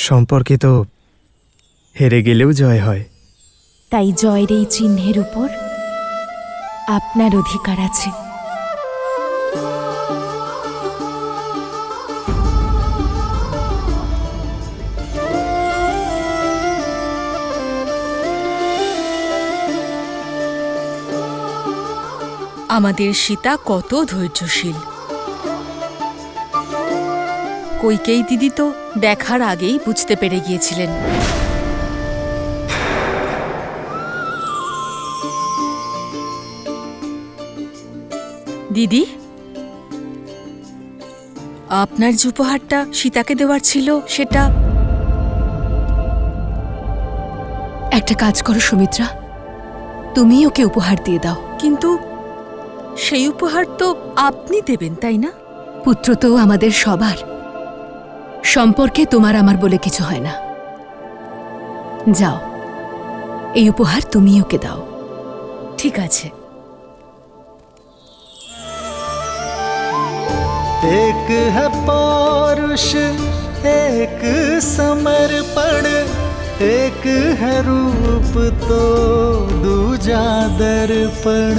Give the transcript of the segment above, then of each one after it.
সম্পর্কে তো হেরে গেলেও জয় হয়। তাই জয়ের এই চিহ্নের উপর আপনার অধিকার আছে। আমাদের সীতা কত ধৈর্যশীল। কইকেয়ী দিদি তো দেখার আগেই বুঝতে পেরে গিয়েছিলেন। দিদি, আপনার যে উপহারটা সীতাকে দেওয়ার ছিল সেটা। একটা কাজ করো সুমিত্রা, তুমি ওকে উপহার দিয়ে দাও। কিন্তু সেই উপহার তো আপনি দেবেন, তাই না? পুত্র তো আমাদের সবার, সম্পর্কে তোমার আমার বলে কিছু হয় না। যাও, এই উপহার তুমি ওকে দাও। ঠিক আছে। एक है पौरुष एक समर्पण, एक है रूप तो दूजा दर्पण।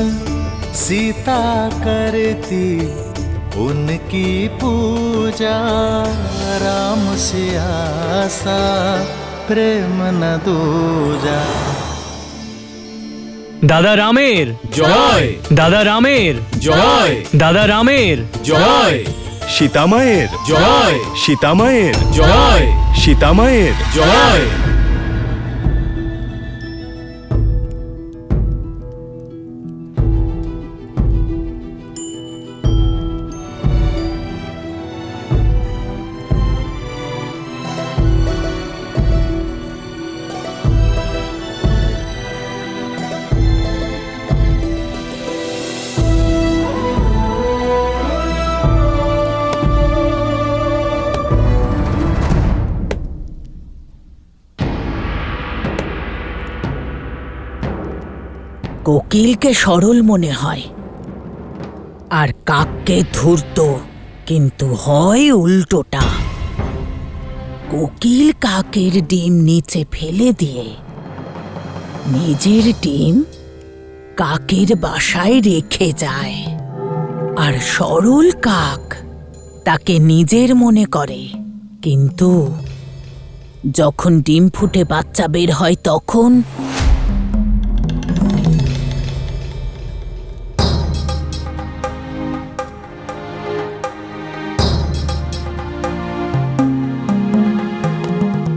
सीता करती उनकी पूजा, राम से आसा प्रेम न दूजा। দাদা রামের জয়, দাদা রামের জয়, দাদা রামের জয়, সীতামায়ের জয়, সীতামায়ের জয়, সীতামায়ের জয়। কোকিলকে সরল মনে হয় আর কাককে ধূর্ত, কিন্তু হয় উল্টোটা। কোকিল কাকের ডিম নিচে ফেলে দিয়ে নিজের ডিম কাকের বাসায় রেখে যায়, আর সরল কাক তাকে নিজের মনে করে। কিন্তু যখন ডিম ফুটে বাচ্চা বের হয় তখন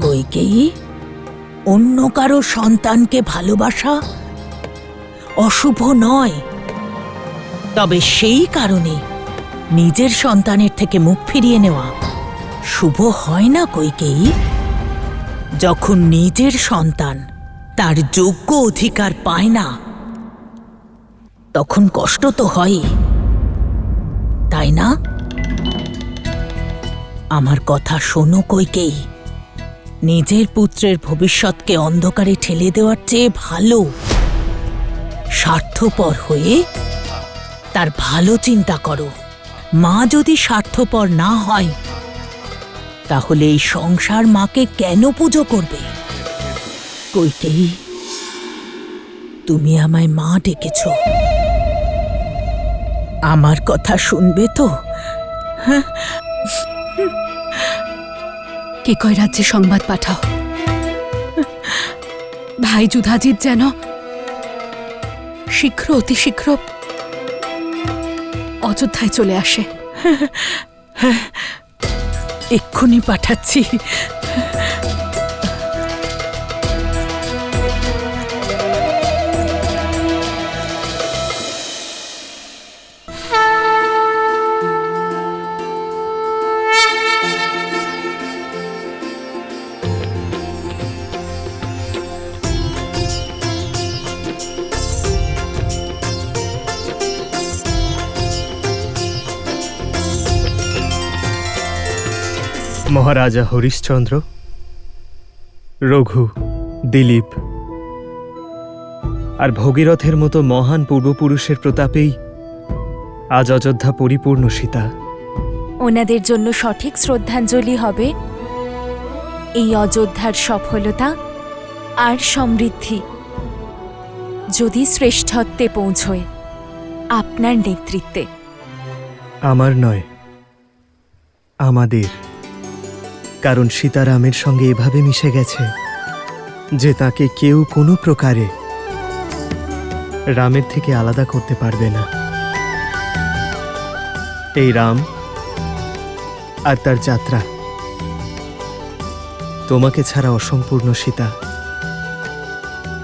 কইকেয়ী, অন্য কারো সন্তানকে ভালোবাসা অশুভ নয়, তবে সেই কারণে নিজের সন্তানের থেকে মুখ ফিরিয়ে নেওয়া শুভ হয় না কইকেয়ী। যখন নিজের সন্তান তার যোগ্য অধিকার পায় না তখন কষ্ট তো হয়, তাই না? আমার কথা শোনো কইকেয়ী, নিজের পুত্রের ভবিষ্যৎকে অন্ধকারে ঠেলে দেওয়ার চেয়ে ভালো স্বার্থপর হয়ে তার ভালো চিন্তা করো। মা যদি স্বার্থপর না হয় তাহলে এই সংসার মাকে কেন পুজো করবে? কইকেয়ী, তুমি আমায় মা ডেকেছ, আমার কথা শুনবে তো? কে কয় রাজ্যে সংবাদ পাঠাও, ভাই যুধাজিৎ যেন শীঘ্র অতি শীঘ্র অযোধ্যায় চলে আসে। এক্ষুনি পাঠাচ্ছি। মহারাজা হরিশ্চন্দ্র, রঘু, দিলীপ আর ভগীরথের মতো মহান পূর্বপুরুষের প্রতাপেই আজ অযোধ্যা পরিপূর্ণ। সীতা, ওনাদের জন্য সঠিক শ্রদ্ধাঞ্জলি হবে এই অযোধ্যার সফলতা আর সমৃদ্ধি যদি শ্রেষ্ঠত্বে পৌঁছয় আপনার নেতৃত্বে। আমার নয়, আমাদের। কারণ সীতারামের সঙ্গে এভাবে মিশে গেছে যে তাকে কেউ কোনো প্রকারে রামের থেকে আলাদা করতে পারবে না। এই রাম আর তার যাত্রা তোমাকে ছাড়া অসম্পূর্ণ সীতা,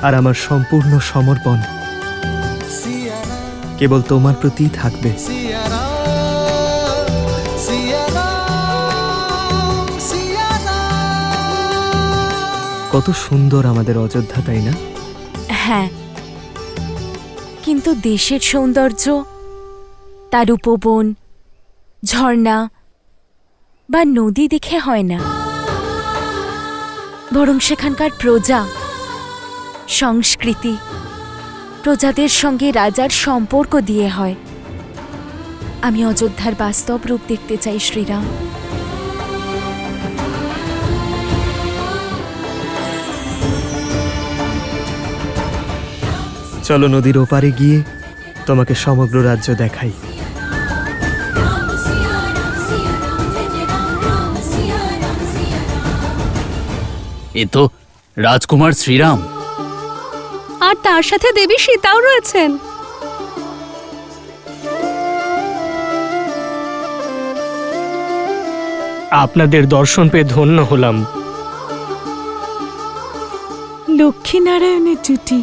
আর আমার সম্পূর্ণ সমর্পণ কেবল তোমার প্রতিই থাকবে। सिया राम, सिया राम, सिया राम। কত সুন্দর আমাদের অযোধ্যা, তাই না? হ্যাঁ, কিন্তু দেশের সৌন্দর্য তার উপবন, ঝর্ণা বা নদী দেখে হয় না, বরং সেখানকার প্রজা, সংস্কৃতি, প্রজাদের সঙ্গে রাজার সম্পর্ক দিয়ে হয়। আমি অযোধ্যার বাস্তব রূপ দেখতে চাই শ্রীরাম। চলো নদীর ওপারে গিয়ে তোমাকে সমগ্র রাজ্য দেখাই। এ তো রাজকুমার শ্রীরাম। আর তার সাথে দেবী সীতাও রয়েছেন। আপনাদের দর্শন পেয়ে ধন্য হলাম। লক্ষ্মীনারায়ণের জুটি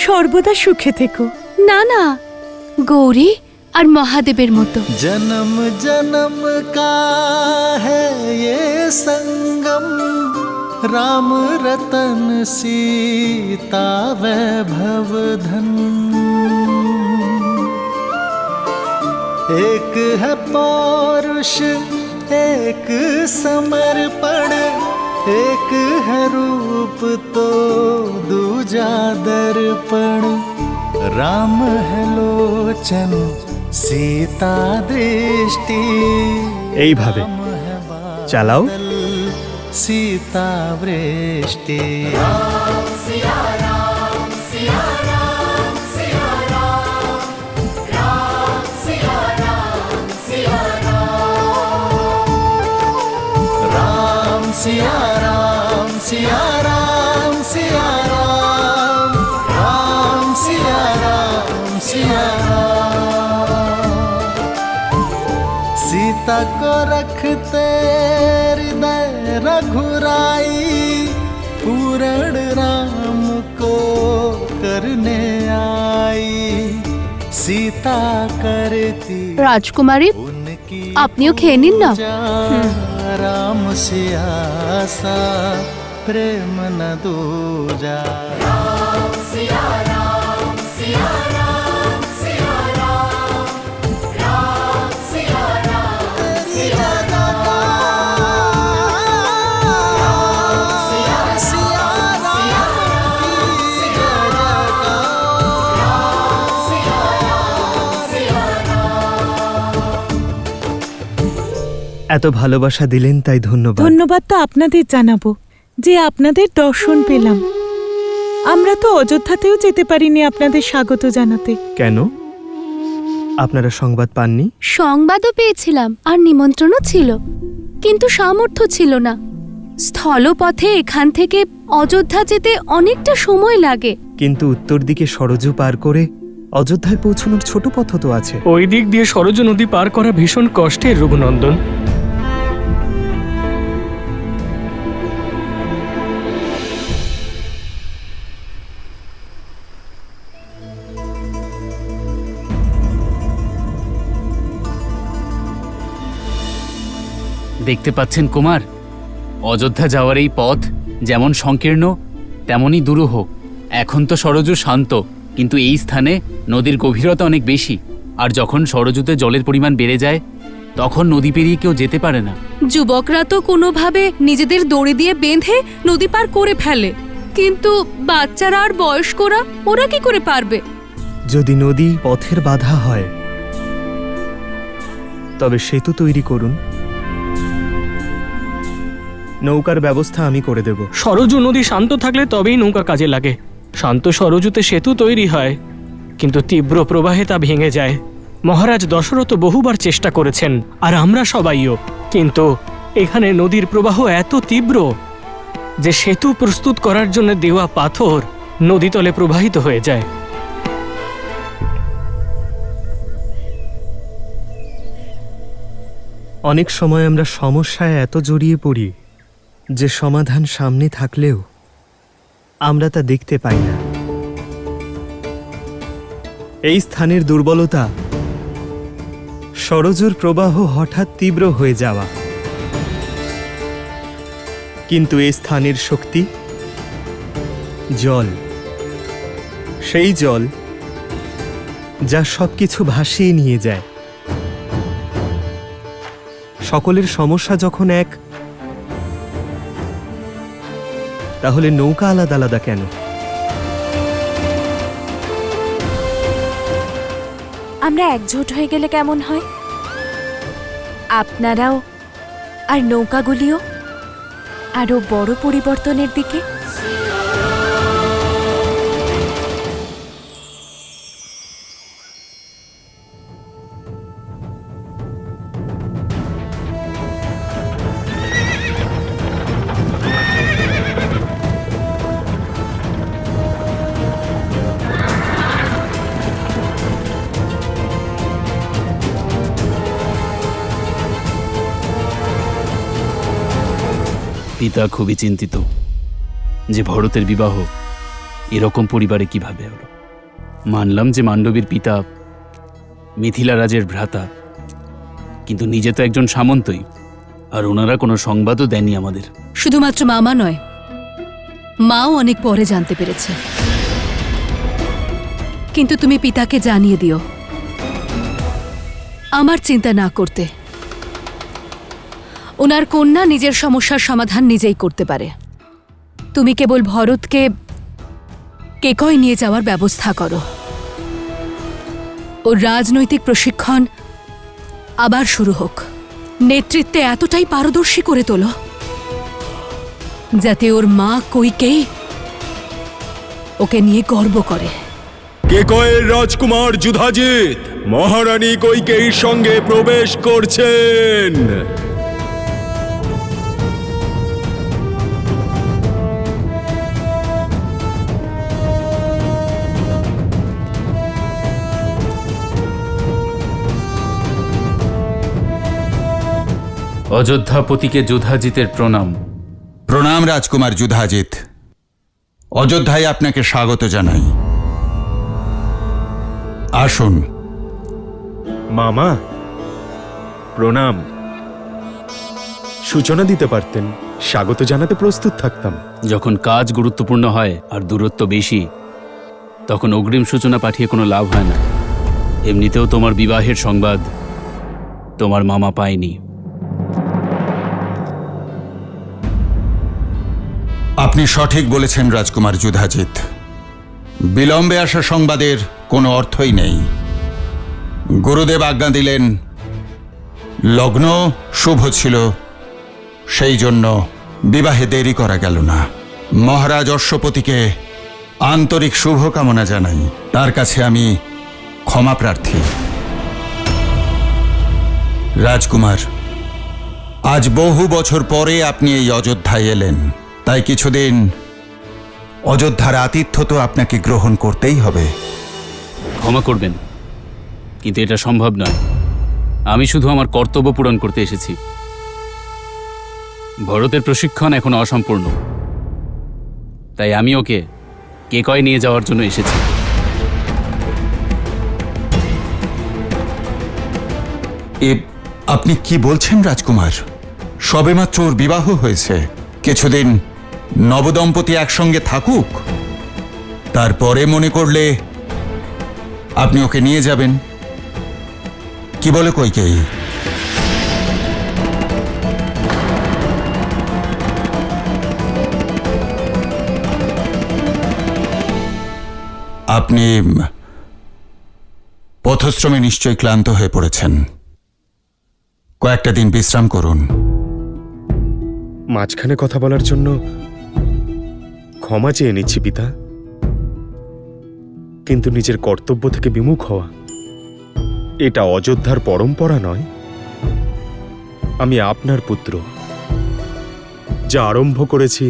সর্বদা সুখে থেকো। না না, গৌরী আর মহাদেবের মতো। जन्म जन्म का है ये संगम, राम रतन सीता वैभव धन। एक है पौरुष, एक समर्पण, एक है रूप तो दूजा दर्पण। राम है लोचन, सीता दृष्टि। এইভাবে राम है बादल, চালাও। सीता वृष्टि। राम सिया राम, सिया राम, सिया राम, राम सिया राम, सिया राम। सीता को रखते हृदय रघुराई, पूर्ण राम को करने आई। सीता करती রাজকুমারী, उनकी আপনিও খেয়ে নিন না। पूजा। राम सिया सा प्रेम न दूजा। तेरी जगह का सिया राम की जगह का। এত ভালোবাসা দিলেন তাই ধন্যবাদ। ধন্যবাদ তো আপনাদের জানাবো যে আপনাদের দর্শন পেলাম। আমরা তো অযোধ্যাতেও যেতে পারিনি আপনাদের স্বাগত জানাতে। কেন? আপনারা সংবাদ পাননি? সংবাদও পেয়েছিলাম আর নিমন্ত্রণও ছিল, কিন্তু সামর্থ্য ছিল না। স্থলপথে এখান থেকে অযোধ্যা যেতে অনেকটা সময় লাগে। কিন্তু উত্তর দিকে সরজু পার করে অযোধ্যায় পৌঁছানোর ছোট পথ তো আছে। ওই দিক দিয়ে সরজ নদী পার করা ভীষণ কষ্টের, রঘুনন্দন। দেখতে পাচ্ছেন কুমার, অযোধ্যা যাওয়ার এই পথ যেমন সংকীর্ণ তেমনই দুরূহ। এখন তো সরজু শান্ত, কিন্তু এই স্থানে নদীর গভীরতা অনেক বেশি, আর যখন সরজুতে জলের পরিমাণ বেড়ে যায় তখন নদী পেরিয়ে কেউ যেতে পারে না। যুবকরা তো কোনোভাবে নিজেদের দড়ি দিয়ে বেঁধে নদী পার করে ফেলে, কিন্তু বাচ্চারা আর বয়স্করা ওরা কি করে পারবে? যদি নদী পথের বাধা হয় তবে সেতু তৈরি করুন। নৌকার ব্যবস্থা আমি করে দেব। সরজু নদী শান্ত থাকলে তবেই নৌকা কাজে লাগে। শান্ত সরজুতে সেতু তৈরি হয়, কিন্তু তীব্র প্রবাহে তা ভেঙে যায়। মহারাজ দশরথ বহুবার চেষ্টা করেছেন, আর আমরা সবাইও, কিন্তু এখানে নদীর প্রবাহ এত তীব্র যে সেতু প্রস্তুত করার জন্য দেওয়া পাথর নদীতলে প্রবাহিত হয়ে যায়। অনেক সময় আমরা সমস্যায় এত জড়িয়ে পড়ি যে সমাধান সামনে থাকলেও আমরা তা দেখতে পাই না। এই স্থানের দুর্বলতা সরজুর প্রবাহ হঠাৎ তীব্র হয়ে যাওয়া, কিন্তু এই স্থানের শক্তি জল, সেই জল যা সবকিছু ভাসিয়ে নিয়ে যায়। সকলের সমস্যা যখন এক, তাহলে নৌকা আলাদা আলাদা কেন? আমরা একজোট হয়ে গেলে কেমন হয়? আপনারাও আর নৌকাগুলিও আরো বড় পরিবর্তনের দিকে। পিতা খুবই চিন্তিত যে ভরতের বিবাহ এরকম পরিবারে কিভাবে হলো। মানলাম যে মান্ডবীর পিতা মিথিলা রাজের ভ্রাতা, কিন্তু নিজে তো একজন সামন্তই, আর ওনারা কোনো সংবাদও দেননি আমাদের। শুধুমাত্র মামা নয়, মাও অনেক পরে জানতে পেরেছে। কিন্তু তুমি পিতাকে জানিয়ে দিও আমার চিন্তা না করতে। ওনার কন্যা নিজের সমস্যার সমাধান নিজেই করতে পারে। তুমি কেবল ভরতকে কেকয় নিয়ে যাওয়ার ব্যবস্থা করো। ওর রাজনৈতিক প্রশিক্ষণ আবার শুরু হোক। নেতৃত্বে এতটাই পারদর্শী করে তোলো যাতে ওর মা কইকেই ওকে নিয়ে গর্ব করে। কেকয়ের রাজকুমার যুধাজিৎ মহারানী কৈকেয়ীর সঙ্গে প্রবেশ করছেন। অযোধ্যাপতিকে যুধাজিতের প্রণাম। প্রণাম রাজকুমার যুধাজিৎ। অযোধ্যায় আপনাকে স্বাগত জানাই। আসুন। মামা প্রণাম। সূচনা দিতে পারতেন, স্বাগত জানাতে প্রস্তুত থাকতাম। যখন কাজ গুরুত্বপূর্ণ হয় আর দূরত্ব বেশি, তখন অগ্রিম সূচনা পাঠিয়ে কোনো লাভ হয় না। এমনিতেও তোমার বিবাহের সংবাদ তোমার মামা পায়নি। আপনি সঠিক বলেছেন রাজকুমার যুধাজিৎ। বিলম্বে আসা সংবাদের কোনো অর্থই নেই। গুরুদেব আজ্ঞা দিলেন, লগ্ন শুভ ছিল, সেই জন্য বিবাহে দেরি করা গেল না। মহারাজ অশ্বপতিকে আন্তরিক শুভকামনা জানাই। তার কাছে আমি ক্ষমা প্রার্থী। রাজকুমার, আজ বহু বছর পরে আপনি এই অযোধ্যায় এলেন, তাই কিছুদিন অযোধ্যার আতিথ্য তো আপনাকে গ্রহণ করতেই হবে। ক্ষমা করবেন, কিন্তু এটা সম্ভব নয়। আমি শুধু আমার কর্তব্য পূরণ করতে এসেছি। ভরতের প্রশিক্ষণ এখনো অসম্পূর্ণ, তাই আমি ওকে কেকয় নিয়ে যাওয়ার জন্য এসেছি। আপনি কি বলছেন রাজকুমার? সবেমাত্র ওর বিবাহ হয়েছে, কিছুদিন নবদম্পতি একসঙ্গে থাকুক, তারপরে মনে করলে আপনি ওকে নিয়ে যাবেন। কি বলে কৈকেয়ী? আপনি পথশ্রমে নিশ্চয়ই ক্লান্ত হয়ে পড়েছেন। কয়েকটা দিন বিশ্রাম করুন। মাঝখানে কথা বলার জন্য ক্ষমা চেয়ে নিচ্ছি পিতা, কিন্তু নিজের কর্তব্য থেকে বিমুখ হওয়া এটা অযোধ্যার পরম্পরা নয়। আমি আপনার পুত্র, যা আরম্ভ করেছি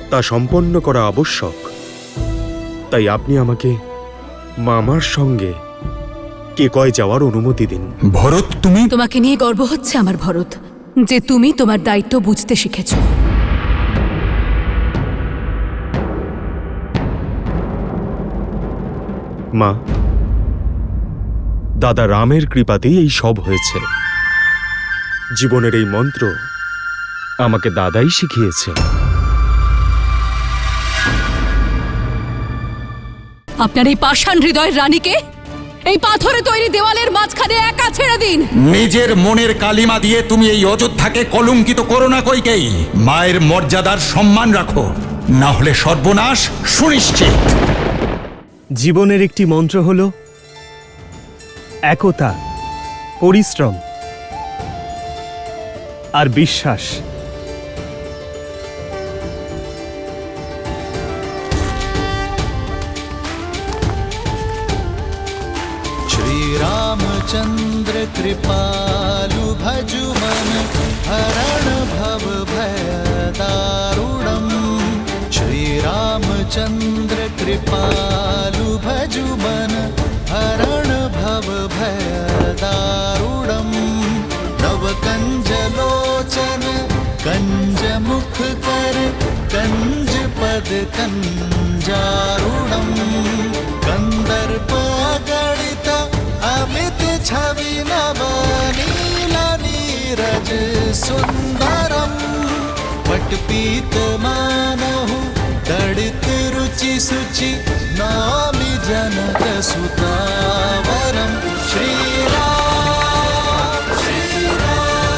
তা সম্পন্ন করা আবশ্যক। তাই আপনি আমাকে মামার সঙ্গে কেকয় যাওয়ার অনুমতি দিন। ভরত, তুমি তোমাকে নিয়ে গর্ব হচ্ছে আমার ভরত, যে তুমি তোমার দায়িত্ব বুঝতে শিখেছ। মা, দাদা রামের কৃপাতেই এই সব হয়েছে। জীবনের এই মন্ত্র আমাকে দাদাই শিখিয়েছে। আপনার এই পাষাণ হৃদয়ের রানীকে এই পাথরে তৈরি দেওয়ালের মাঝখানে একা ছেড়ে দিন। নিজের মনের কালিমা দিয়ে তুমি এই অযোধ্যাকে কলঙ্কিত করো না কইকেই। মায়ের মর্যাদার সম্মান রাখো, না হলে সর্বনাশ সুনিশ্চিত। জীবনের একটি মন্ত্র হল একতা, পরিশ্রম আর বিশ্বাস। श्री रामचंद्र कृपालु भजु मन हरण भव भय दारुणम। श्री रामचंद्र कृपालु भजु मन हरण भव भय दारुणम। नव कंज लोचन कंज मुख कर कंज पद कंजारुणम। कंदर्प गणित अमित छवि नव नील नीरज सुंदरम। पटपीत मानहु तड़ित रुचि सुचि नामि जनक सुतावरम। श्री राम श्री राम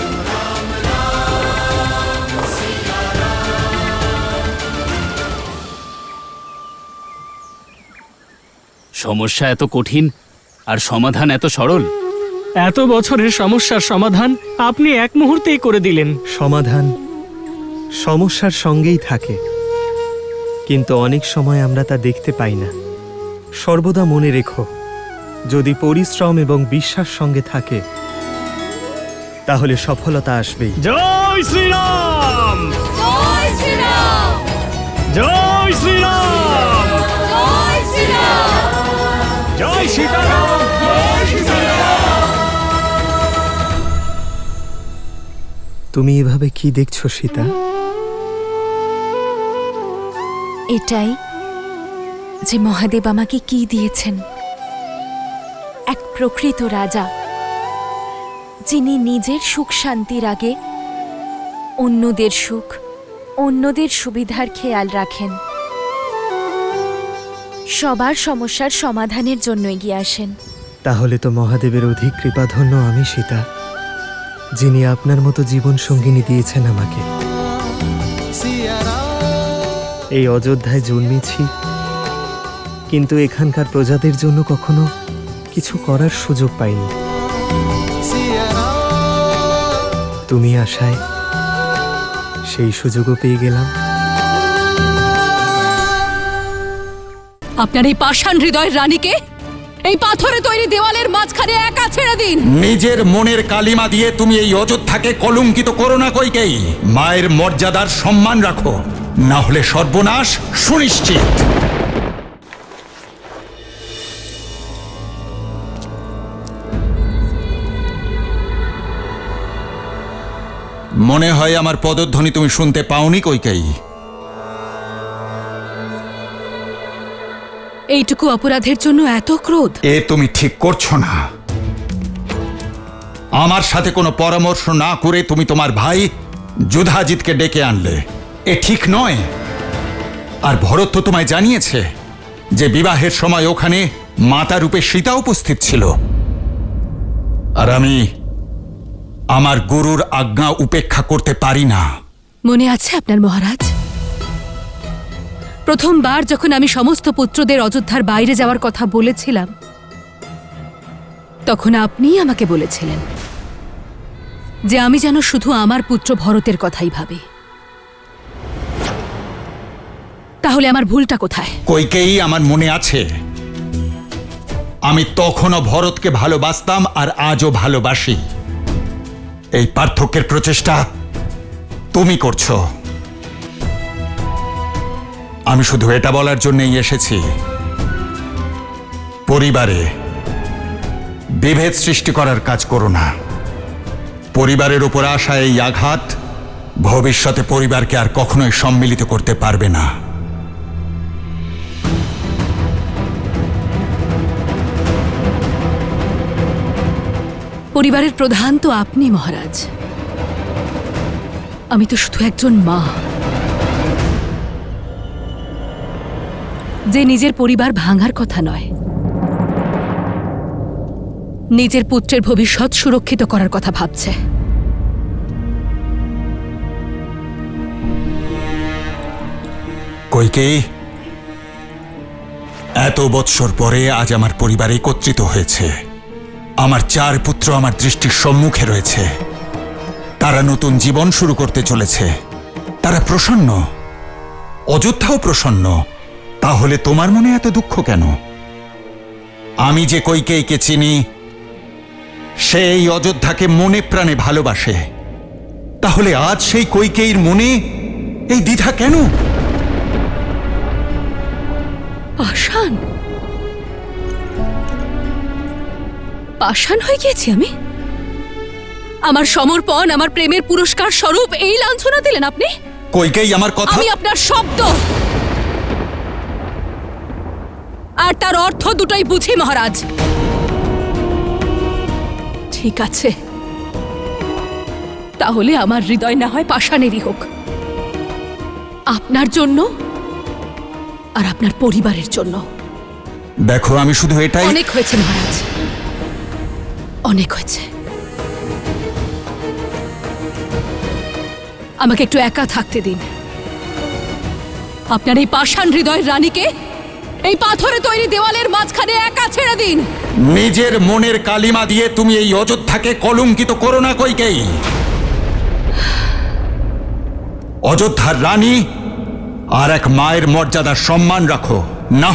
राम राम सिया সমস্যা এত কঠিন আর সমাধান এত সরল। এত বছরের সমস্যার সমাধান আপনি এক মুহূর্তেই করে দিলেন। সমাধান সমস্যার সঙ্গেই থাকে, কিন্তু অনেক সময় আমরা তা দেখতে পাই না। সর্বদা মনে রেখো, যদি পরিশ্রম এবং বিশ্বাস সঙ্গে থাকে তাহলে সফলতা আসবেই। জয় শ্রীরাম, জয় শ্রীরাম, জয় শ্রীরাম, জয় শ্রীরাম, জয় সীতারাম, জয় সীতারাম। তুমি এভাবে কি দেখছো সীতা? এটাই যে মহাদেব আমাকে কি দিয়েছেন, এক প্রকৃত রাজা, যিনি নিজের সুখ শান্তির আগে অন্যদের সুখ, অন্যদের সুবিধার খেয়াল রাখেন, সবার সমস্যার সমাধানের জন্য এগিয়ে আসেন। তাহলে তো মহাদেবের অধিক কৃপাধন্য আমি সীতা, যিনি আপনার মতো জীবন সঙ্গিনী দিয়েছেন আমাকে। सिया राम এই অযোধ্যায় জন্মেছি, কিন্তু এখানকার প্রজাদের জন্য কখনো কিছু করার সুযোগ পাইনি। सिया राम তুমি আশায় সেই সুযোগও পেয়ে গেলাম। আপনার এই পাষাণ হৃদয়ের রানীকে এই পাথরে তৈরি দেওয়ালের মাঝখানে একা ছেড়ে দিন। নিজের মনের কালিমা দিয়ে তুমি এই অযোধ্যাকে কলঙ্কিত করো না কইকেই। মায়ের মর্যাদার সম্মান রাখো, না হলে সর্বনাশ সুনিশ্চিত। মনে হয় আমার পদধ্বনি তুমি শুনতে পাওনি কইকেই। এইটুকু অপরাধের জন্য এত ক্রোধ? এ তুমি ঠিক করছো না। আমার সাথে কোনো পরামর্শ না করে তুমি তোমার ভাই যুধাজিৎকে ডেকে আনলে, এ ঠিক নয়। আর ভরত তো তোমায় জানিয়েছে যে বিবাহের সময় ওখানে মাতা রূপে সীতা উপস্থিত ছিল। আর আমি আমার গুরুর আজ্ঞা উপেক্ষা করতে পারি না। মনে আছে আপনার মহারাজ, প্রথমবার যখন আমি সমস্ত পুত্রদের অযোধ্যার বাইরে যাওয়ার কথা বলেছিলাম, তখন আপনিই আমাকে বলেছিলেন যে আমি যেন শুধু আমার পুত্র ভরতের কথাই ভাবি। তাহলে আমার ভুলটা কোথায়? কইকেয়ী আমার মনে আছে। আমি তখনও ভরতকে ভালোবাসতাম আর আজও ভালোবাসি। এই পার্থক্যের প্রচেষ্টা তুমি করছো। আমি শুধু এটা বলার জন্যই এসেছি, পরিবারে বিভেদ সৃষ্টি করার কাজ করো না। পরিবারের উপর আসা এই আঘাত ভবিষ্যতে পরিবারকে আর কখনোই সম্মিলিত করতে পারবে না। পরিবারের প্রধান তো আপনি মহারাজ, আমি তো শুধু একজন মা, যে নিজের পরিবার ভাঙার কথা নয়, নিজের পুত্রের ভবিষ্যৎ সুরক্ষিত করার কথা ভাবছে। কইকেয়ী, এত বৎসর পরে আজ আমার পরিবার একত্রিত হয়েছে। আমার 4 পুত্র আমার দৃষ্টির সম্মুখে রয়েছে। তারা নতুন জীবন শুরু করতে চলেছে। তারা প্রসন্ন, অযোধ্যাও প্রসন্ন। তাহলে তোমার মনে এত দুঃখ কেন? আমি যে কইকেয়ীকে চিনি, সে এই অযোধ্যাকে মনে প্রাণে ভালোবাসে। তাহলে আজ সেই কইকেয়ীর মনে এই দ্বিধা কেন? পাষাণ পাষাণ হয়ে গিয়েছি আমি? আমার সমর্পণ, আমার প্রেমের পুরস্কার স্বরূপ এই লাঞ্ছনা দিলেন আপনি? কইকেয়ী আমার কথা। আমি আপনার শব্দ আর তার অর্থ দুটোই বুঝি মহারাজ। ঠিক আছে, তাহলে আমার হৃদয় না হয় পাষাণেরই হোক, আপনার জন্য আর আপনার পরিবারের জন্য। দেখো, আমি শুধু এটাই। অনেক হয়েছে মহারাজ, অনেক হয়েছে। আমাকে একটু একা থাকতে দিন। আপনার এই পাষাণ হৃদয়ের রানীকে এই পাথরে তৈরি দেওয়ালের মাঝখানে একা ছেড়ে দিন। নিজের মনের কালিমা দিয়ে তুমি এই অযোধ্যাকে কলঙ্কিত করো না কইকেয়ী। অযোধ্যার রানী আর এক মায়ের মর্যাদার সম্মান রাখো, না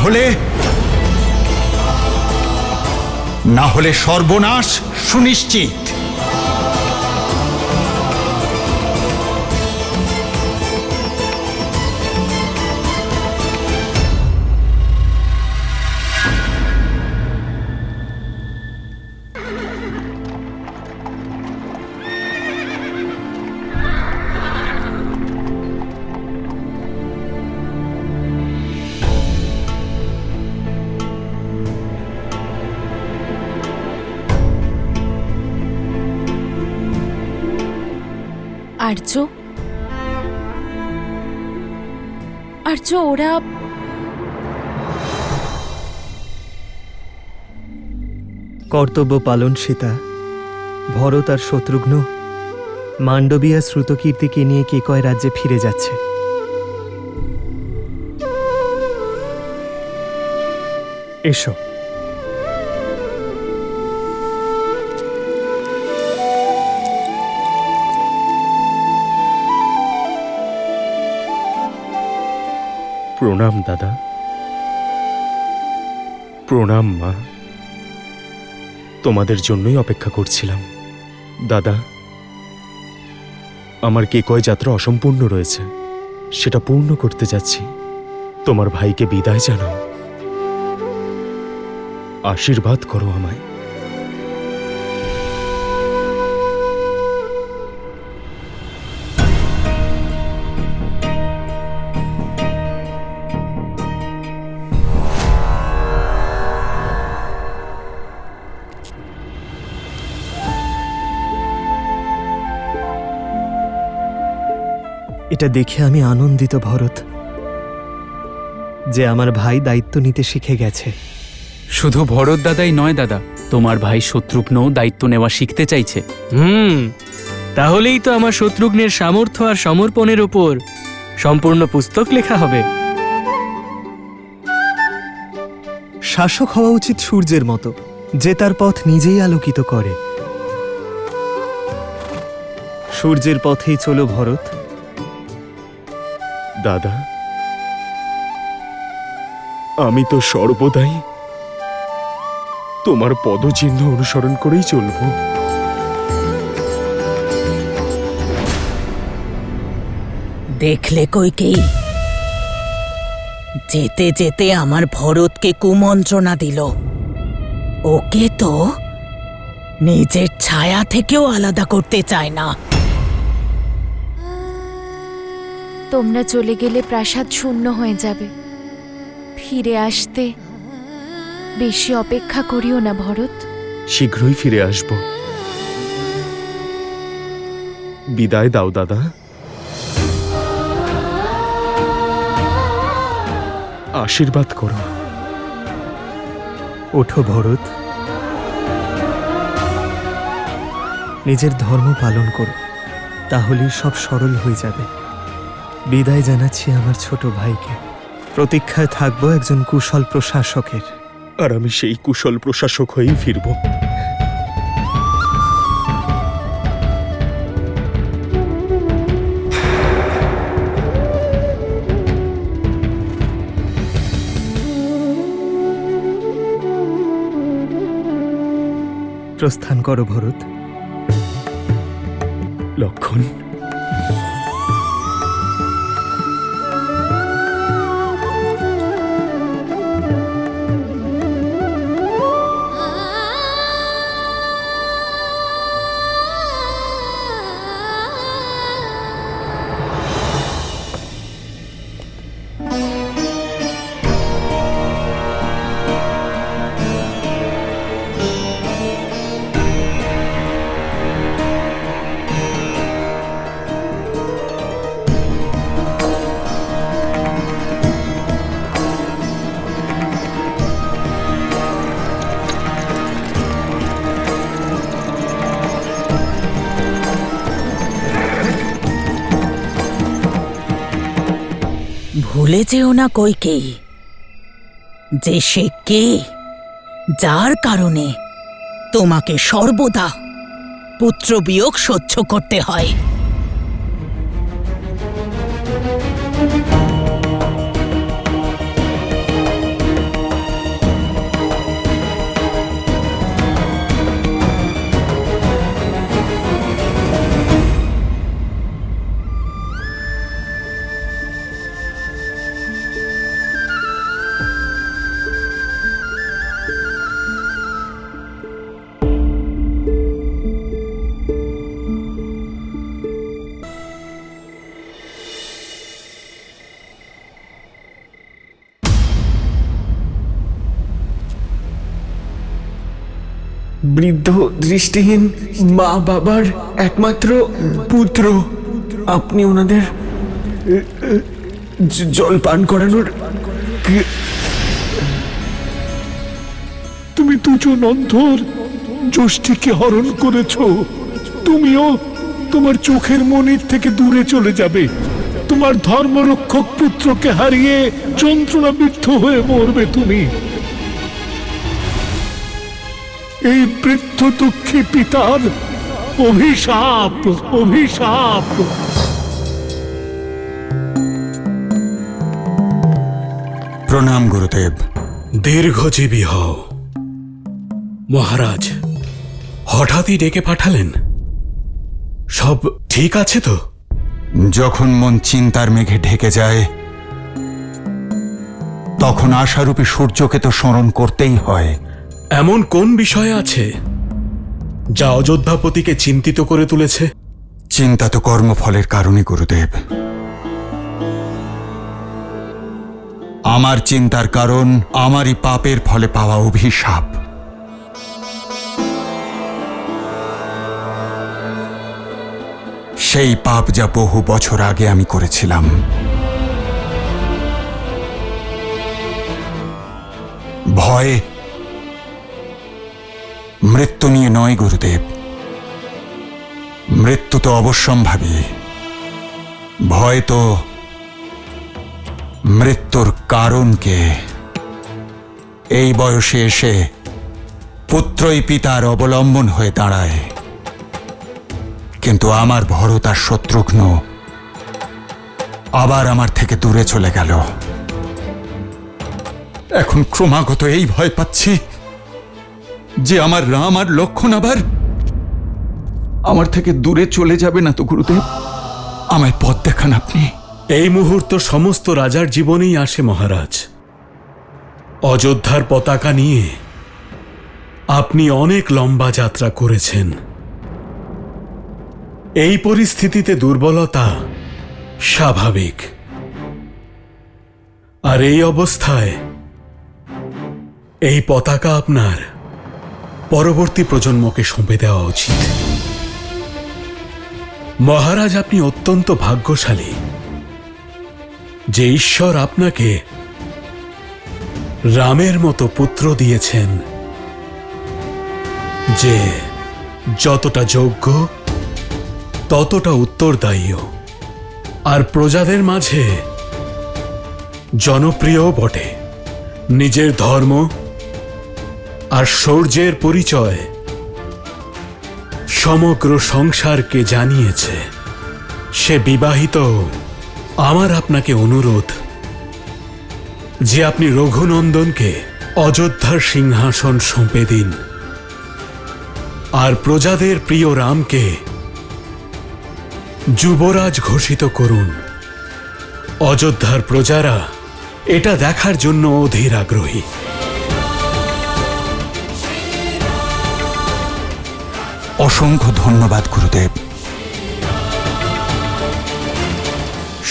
হলে সর্বনাশ সুনিশ্চিত। আর্য, আর্য, ওরা কর্তব্য পালন সীতা, ভরত আর শত্রুঘ্ন মান্ডবী আর শ্রুতকীর্তিকে নিয়ে কেকয় রাজ্যে ফিরে যাচ্ছে। এসো। প্রণাম দাদা। প্রণাম মা। তোমাদের জন্যই অপেক্ষা করছিলাম। দাদা, আমার কেকয় যাত্রা অসম্পূর্ণ রয়েছে, সেটা পূর্ণ করতে যাচ্ছি। তোমার ভাইকে বিদায় জানাও, আশীর্বাদ করো আমায়। এটা দেখে আমি আনন্দিত ভরত, যে আমার ভাই দায়িত্ব নিতে শিখে গেছে। শুধু ভরত দাদাই নয় দাদা, তোমার ভাই শত্রুঘ্নও দায়িত্ব নেওয়া শিখতে চাইছে। তাহলেই তো আমার শত্রুঘ্নের সামর্থ্য আর সমর্পণের উপর সম্পূর্ণ পুস্তক লেখা হবে। শাসক হওয়া উচিত সূর্যের মতো, যে তার পথ নিজেই আলোকিত করে। সূর্যের পথেই চলো ভরত। দাদা, আমি তো সর্বদাই তোমার পদচিহ্ন অনুসরণ করেই চলব। দেখলে কইকেয়ী, যেতে যেতে আমার ভরতকে কুমন্ত্রণা দিল। ওকে তো নিজের ছায়া থেকেও আলাদা করতে চায় না। তোমরা চলে গেলে প্রাসাদ শূন্য হয়ে যাবে। ফিরে আসতে বেশি অপেক্ষা করিও না ভরত। শীঘ্রই ফিরে আসব। বিদায় দাও দাদা। আশীর্বাদ করো। ওঠো ভরত, নিজের ধর্ম পালন করো, তাহলেই সব সরল হয়ে যাবে। বিদায় জানাচ্ছি আমার ছোট ভাইকে। প্রতীক্ষায় থাকবো একজন কুশল প্রশাসকের। আর আমি সেই কুশল প্রশাসক হয়েই ফিরব। প্রস্থান করো ভরত। লক্ষণ, ভুলে যেও না কইকেয়ী, যে সে কে, যার কারণে তোমাকে সর্বদা পুত্রবিয়োগ সহ্য করতে হয়। বৃদ্ধ দৃষ্টিহীন মা বাবার একমাত্র পুত্র, আপনি ওনাদের জল পান করানোর। তুমি দুজন অন্ধর যষ্টিকে হরণ করেছ। তুমিও তোমার চোখের মনির থেকে দূরে চলে যাবে। তোমার ধর্মরক্ষক পুত্রকে হারিয়ে যন্ত্রণাবিদ্ধ হয়ে মরবে তুমি। এই বৃদ্ধ দুঃখী পিতার অভিশাপ, অভিশাপ। প্রণাম গুরুদেব। দীর্ঘজীবী হও। মহারাজ হঠাৎই ডেকে পাঠালেন, সব ঠিক আছে তো? যখন মন চিন্তার মেঘে ঢেকে যায়, তখন আশারূপী সূর্যকে তো স্মরণ করতেই হয়। এমন কোন বিষয় আছে যা অযোধ্যাপতিকে চিন্তিত করে তুলেছে? চিন্তা তো কর্মফলের কারণে গুরুদেব। আমার চিন্তার কারণ আমারই পাপের ফলে পাওয়া অভিশাপ। সেই পাপ যা বহু বছর আগে আমি করেছিলাম। ভয় মৃত্যু নিয়ে নয় গুরুদেব, মৃত্যু তো অবশ্যম্ভাবী। ভয় তো মৃত্যুর কারণকে। এই বয়সে এসে পুত্রই পিতার অবলম্বন হয়ে দাঁড়ায়, কিন্তু আমার ভরত আর শত্রুঘ্ন আবার আমার থেকে দূরে চলে গেল। এখন ক্রমাগত এই ভয় পাচ্ছি যে আমার রাম আর লক্ষ্মণ আবার আমার থেকে দূরে চলে যাবে না তো গুরুদেব? আমায় পথ দেখান আপনি। এই মুহূর্ত সমস্ত রাজার জীবনেই আসে মহারাজ। অযোধ্যার পতাকা নিয়ে আপনি অনেক লম্বা যাত্রা করেছেন। এই পরিস্থিতিতে দুর্বলতা স্বাভাবিক, আর এই অবস্থায় এই পতাকা আপনার পরবর্তী প্রজন্মকে সঁপে দেওয়া উচিত। মহারাজ, আপনি অত্যন্ত ভাগ্যশালী যে ঈশ্বর আপনাকে রামের মতো পুত্র দিয়েছেন, যে যতটা যোগ্য ততটা উত্তরদায়ীও, আর প্রজাদের মাঝে জনপ্রিয় বটে। নিজের ধর্ম আর শৌর্যের পরিচয় সমগ্র সংসারকে জানিয়েছে। সে বিবাহিত। আমার আপনাকে অনুরোধ যে আপনি রঘুনন্দনকে অযোধ্যার সিংহাসন সঁপে দিন, আর প্রজাদের প্রিয় রামকে যুবরাজ ঘোষিত করুন। অযোধ্যার প্রজারা এটা দেখার জন্য অধীর আগ্রহী। অসংখ্য ধন্যবাদ গুরুদেব।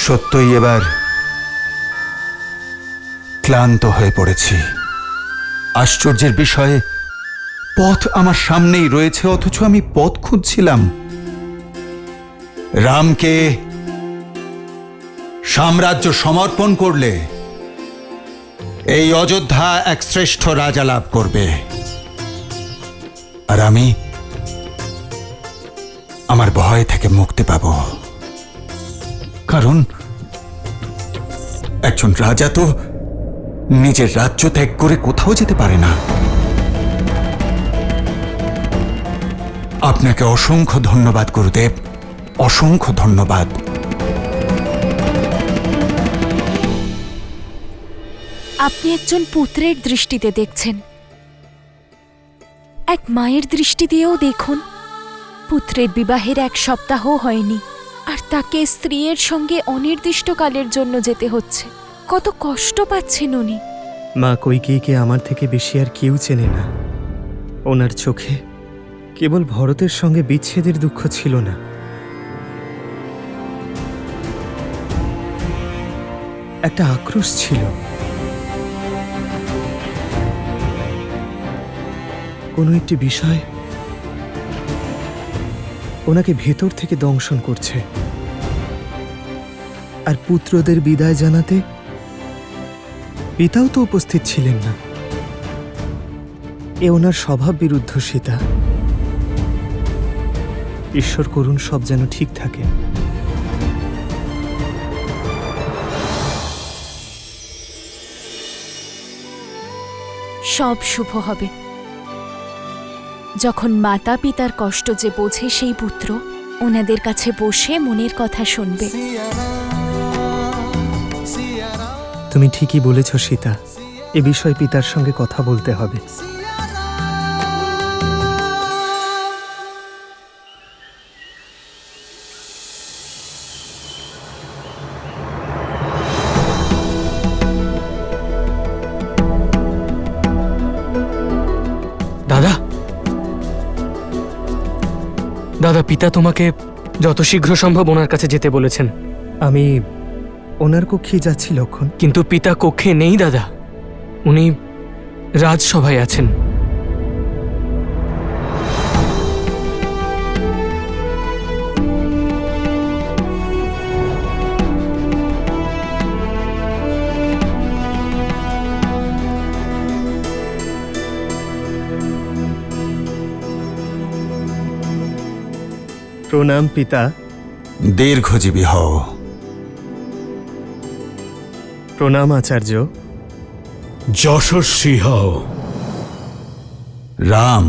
সত্যই এবার ক্লান্ত হয়ে পড়েছি। আশ্চর্যের বিষয়ে পথ আমার সামনেই রয়েছে, অথচ আমি পথ খুঁজছিলাম। রামকে সাম্রাজ্য সমর্পণ করলে এই অযোধ্যা এক শ্রেষ্ঠ রাজা লাভ করবে, আর আমি আমার ভয় থেকে মুক্তি পাব। কারণ একজন রাজা তো নিজের রাজ্য ত্যাগ করে কোথাও যেতে পারে না। আপনাকে অসংখ্য ধন্যবাদ গুরুদেব, অসংখ্য ধন্যবাদ। আপনি একজন পুত্রের দৃষ্টিতে দেখছেন, এক মায়ের দৃষ্টি দিয়েও দেখুন। পুত্রের বিবাহের 1 সপ্তাহ হয়নি, আর তাকে স্ত্রীর সঙ্গে অনির্দিষ্টকালের জন্য যেতে হচ্ছে। কত কষ্ট পাচ্ছেন উনি। মা কৈকেয়ীকে আমার থেকে বেশি আর কেউ চেনে না। ওনার চোখে কেবল ভরতের সঙ্গে বিচ্ছেদের দুঃখ ছিল না, একটা আক্রোশ ছিল। কোনো একটি বিষয় ওনাকে ভেতর থেকে দংশন করছে। আর পুত্রদের বিদায় জানাতে পিতাও তো উপস্থিত ছিলেন না। এ ওনার স্বভাব বিরুদ্ধ সীতা। ঈশ্বর করুন সব যেন ঠিক থাকে। সব শুভ হবে। যখন মাতা পিতার কষ্ট যে বোঝে, সেই পুত্র ওনাদের কাছে বসে মনের কথা শুনবে। তুমি ঠিকই বলেছ সীতা, এ বিষয়ে পিতার সঙ্গে কথা বলতে হবে। দাদা, দাদা, পিতা তোমাকে যত শীঘ্র সম্ভব ওনার কাছে যেতে বলেছেন। আমি ওনার কক্ষে যাচ্ছি লক্ষণ। কিন্তু পিতা কক্ষে নেই দাদা, উনি রাজসভায় আছেন। প্রণাম পিতা। দীর্ঘজীবী হও। প্রণাম আচার্য। যশস্বী হও। রাম,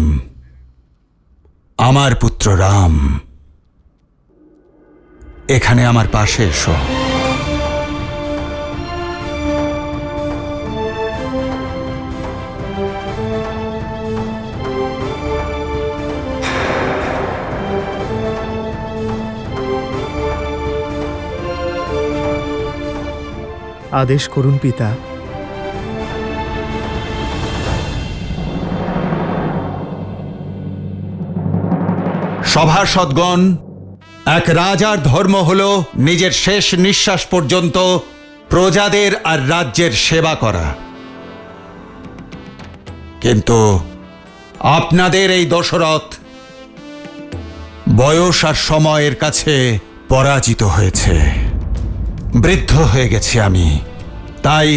আমার পুত্র রাম, এখানে আমার পাশে এসো। আদেশ করুন পিতা। সভাসদগণ, এক রাজার ধর্ম হল নিজের শেষ নিঃশ্বাস পর্যন্ত প্রজাদের আর রাজ্যের সেবা করা। কিন্তু আপনাদের এই দশরথ বয়স আর সময়ের কাছে পরাজিত হয়েছে। বৃদ্ধ হয়ে গেছি আমি। তাই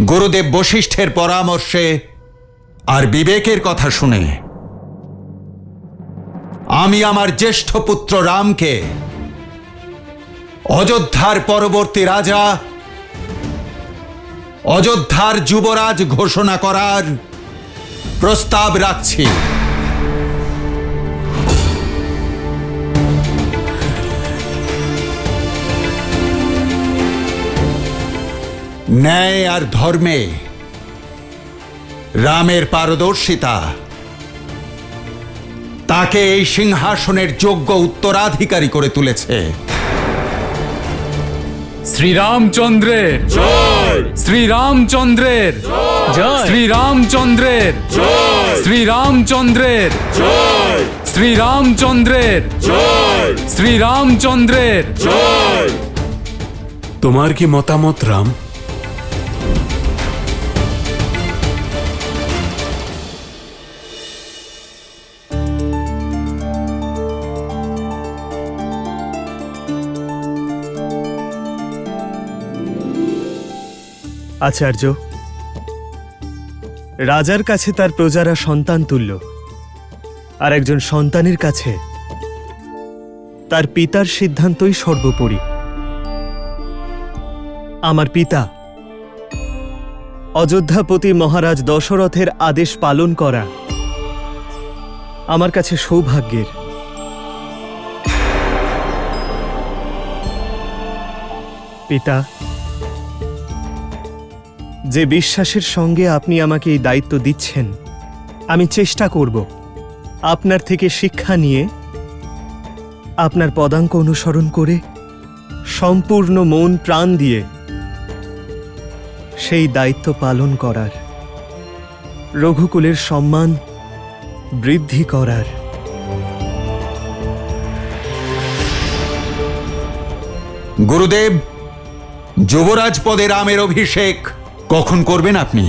গুরুদেব বশিষ্ঠের পরামর্শে আর বিবেকের কথা শুনে আমি আমার জ্যেষ্ঠ পুত্র রামকে অযোধ্যার পরবর্তী রাজা, অযোধ্যার যুবরাজ ঘোষণা করার প্রস্তাব রাখছি। ন্যায় আর ধর্মে রামের পারদর্শিতা তাকে এই সিংহাসনের যোগ্য উত্তরাধিকারী করে তুলেছে। শ্রীরামচন্দ্রের জয়, শ্রীরামচন্দ্রের জয়, শ্রীরামচন্দ্রের জয়, শ্রীরামচন্দ্রের জয়, শ্রীরামচন্দ্রের জয়, শ্রীরামচন্দ্রের জয়। তোমার কি মতামত রাম? আচার্য, রাজার কাছে তার প্রজারা সন্তান তুল্য, আর একজন সন্তানের কাছে তার পিতার সিদ্ধান্তই সর্বোপরি। আমার পিতা অযোধ্যাপতি মহারাজ দশরথের আদেশ পালন করা আমার কাছে সৌভাগ্যের। পিতা, যে বিশ্বাসের সঙ্গে আপনি আমাকে এই দায়িত্ব দিচ্ছেন, আমি চেষ্টা করব আপনার থেকে শিক্ষা নিয়ে, আপনার পদাঙ্ক অনুসরণ করে, সম্পূর্ণ মন প্রাণ দিয়ে সেই দায়িত্ব পালন করার, রঘুকুলের সম্মান বৃদ্ধি করার। গুরুদেব, যুবরাজ পদে রামের অভিষেক কখন করবেন আপনি?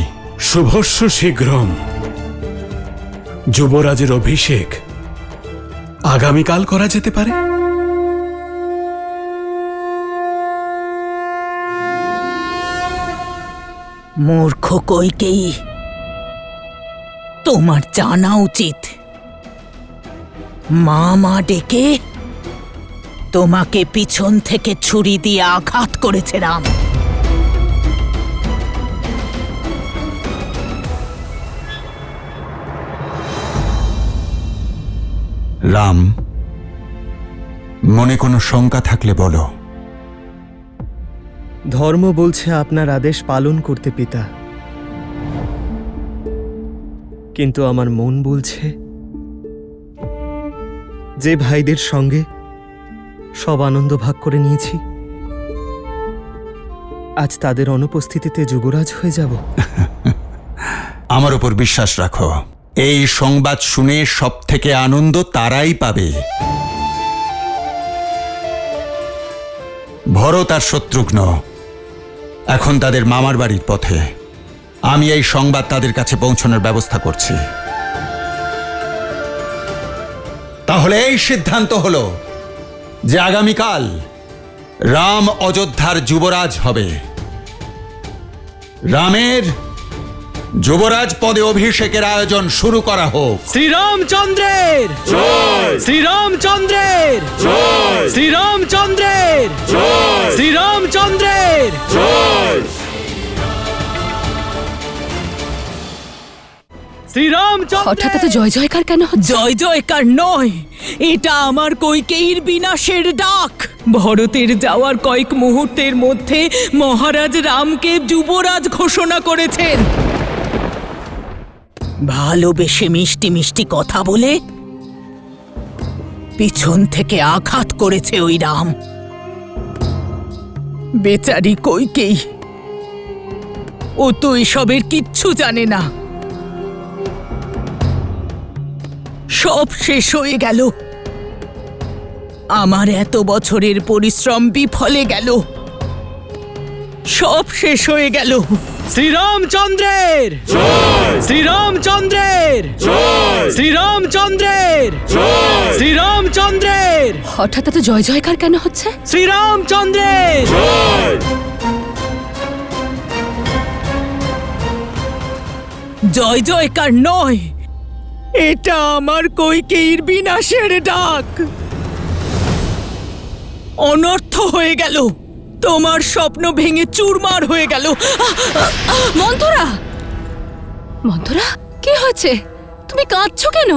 শুভস্য শীঘ্রম। যুবরাজের অভিষেক আগামীকাল করা যেতে পারে। মূর্খ কইকেয়ী, তোমার জানা উচিত মা মা ডেকে তোমাকে পিছন থেকে ছুরি দিয়ে আঘাত করেছে রাম। রাম, মনে কোনো শঙ্কা থাকলে বলো। ধর্ম বলছে আপনার আদেশ পালন করতে পিতা, কিন্তু আমার মন বলছে যে ভাইদের সঙ্গে সব আনন্দ ভাগ করে নিয়েছি, আজ তাদের অনুপস্থিতিতে যুবরাজ হয়ে যাব। আমার উপর বিশ্বাস রাখো, এই সংবাদ শুনে সব থেকে আনন্দ তারাই পাবে। ভরত আর শত্রুঘ্ন এখন তাদের মামার বাড়ির পথে। আমি এই সংবাদ তাদের কাছে পৌঁছানোর ব্যবস্থা করছি। তাহলে এই সিদ্ধান্ত হলো যে আগামীকাল রাম অযোধ্যার যুবরাজ হবে। রামের যুবরাজ পদে অভিষেকের আয়োজন শুরু করা হোক। শ্রীরামচন্দ্রের জয়, শ্রীরামচন্দ্রের জয়, শ্রীরামচন্দ্রের জয়, শ্রীরামচন্দ্রের জয়। শ্রীরামচন্দ্র হঠাৎ এত জয় জয়কার কেন হচ্ছে? জয় জয়কার নয়, এটা আমার কৈকেয়ীর বিনাশের ডাক। ভরতের যাওয়ার কয়েক মুহূর্তের মধ্যে মহারাজ রামকে যুবরাজ ঘোষণা করেছেন। ভালোবেসে মিষ্টি মিষ্টি কথা বলে পিছন থেকে আঘাত করেছে ওই রাম। বেচারি কৈকেয়ী, ও তো এসবের কিচ্ছু জানে না। সব শেষ হয়ে গেল, আমার এত বছরের পরিশ্রম বিফলে গেল, সব শেষ হয়ে গেল। শ্রীরামচন্দ্রের শ্রীরামচন্দ্রের শ্রীরামচন্দ্রের শ্রীরামচন্দ্রের হঠাৎ এত জয় জয়কার কেন হচ্ছে? শ্রীরামচন্দ্রের জয় জয়কার নয়, এটা আমার কৈকেয়ীর বিনাশের ডাক। অনর্থ হয়ে গেল, তোমার স্বপ্ন ভেঙে চুরমার হয়ে গেল। মন্থরা, মন্থরা, কি হয়েছে? তুমি কাঁদছো কেন?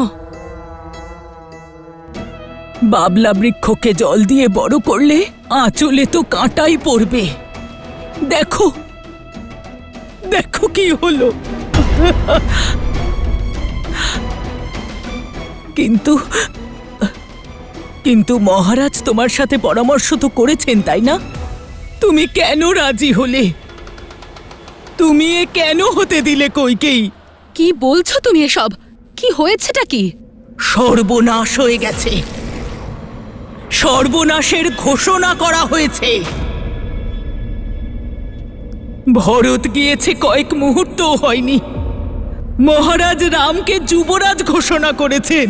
বাবলা বৃক্ষকে জল দিয়ে বড় করলে আঁচলে তো কাঁটাই পড়বে। দেখো, দেখো কি হলো। কিন্তু কিন্তু মহারাজ তোমার সাথে পরামর্শ তো করেছেন, তাই না? তুমি কেন রাজি হলে? তুমি এ কেন হতে দিলে কৈকেয়ী? কি বলছো তুমি এসব? কি হয়েছেটা কি? সর্বনাশ হয়ে গেছে, সর্বনাশের ঘোষণা করা হয়েছে। ভরত গিয়েছে কয়েক মুহূর্তও হয়নি, মহারাজ রামকে যুবরাজ ঘোষণা করেছেন।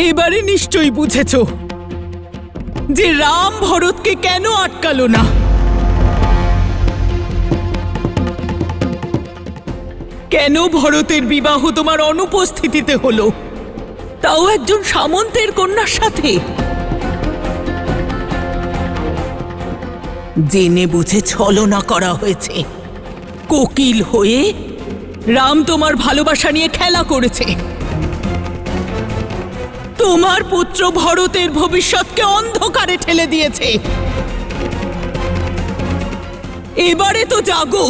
এবারে নিশ্চয়ই বুঝেছ যে রাম ভরতকে কেন আটকালো না। কেন ভরতের বিবাহ তোমার অনুপস্থিতিতে হলো, তাও একজন সামন্তের কন্যার সাথে। জেনে বুঝে ছলনা করা হয়েছে। কোকিল হয়ে রাম তোমার ভালোবাসা নিয়ে খেলা করেছে। তোমার পুত্র ভরতের ভবিষ্যৎকে অন্ধকারে ঠেলে দিয়েছে। এবারে তো জাগো,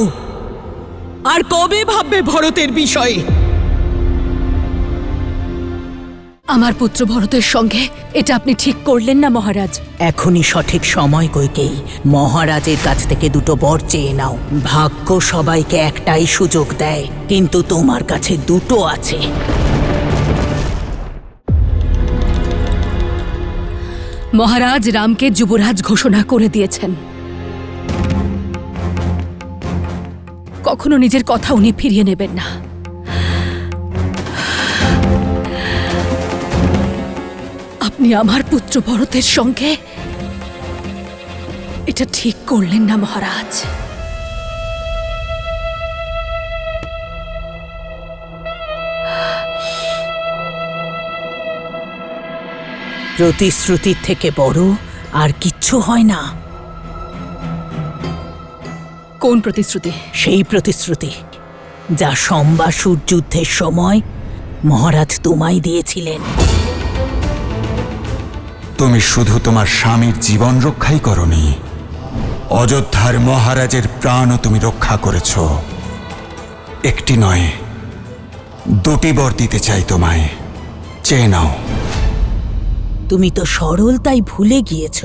আর কবে ভাববে ভরতের বিষয়ে? আমার পুত্র ভরতের সঙ্গে এটা আপনি ঠিক করলেন না মহারাজ। এখনই সঠিক সময় কৈকেয়ী। মহারাজের কাছ থেকে দুটো বর চেয়ে নাও। ভাগ্য সবাইকে একটাই সুযোগ দেয়, কিন্তু তোমার কাছে দুটো আছে। মহারাজ রামকে যুবরাজ ঘোষণা করে দিয়েছেন। কখনো নিজের কথা উনি ফিরিয়ে নেবেন না। আপনি আমার পুত্র ভরতের সঙ্গে এটা ঠিক করলেন না মহারাজ। প্রতিশ্রুতির থেকে বড় আর কিচ্ছু হয় না। কোন প্রতিশ্রুতি? সেই প্রতিশ্রুতি যা সম্বাসুর যুদ্ধের সময় মহারাজ তোমায় দিয়েছিলেন। তুমি শুধু তোমার স্বামীর জীবন রক্ষাই করনি, অযোধ্যার মহারাজের প্রাণও তুমি রক্ষা করেছ। একটি নয়, দুটি বর দিতে চাই তোমায়, চেয়ে নাও। তুমি তো সরল তাই ভুলে গিয়েছ,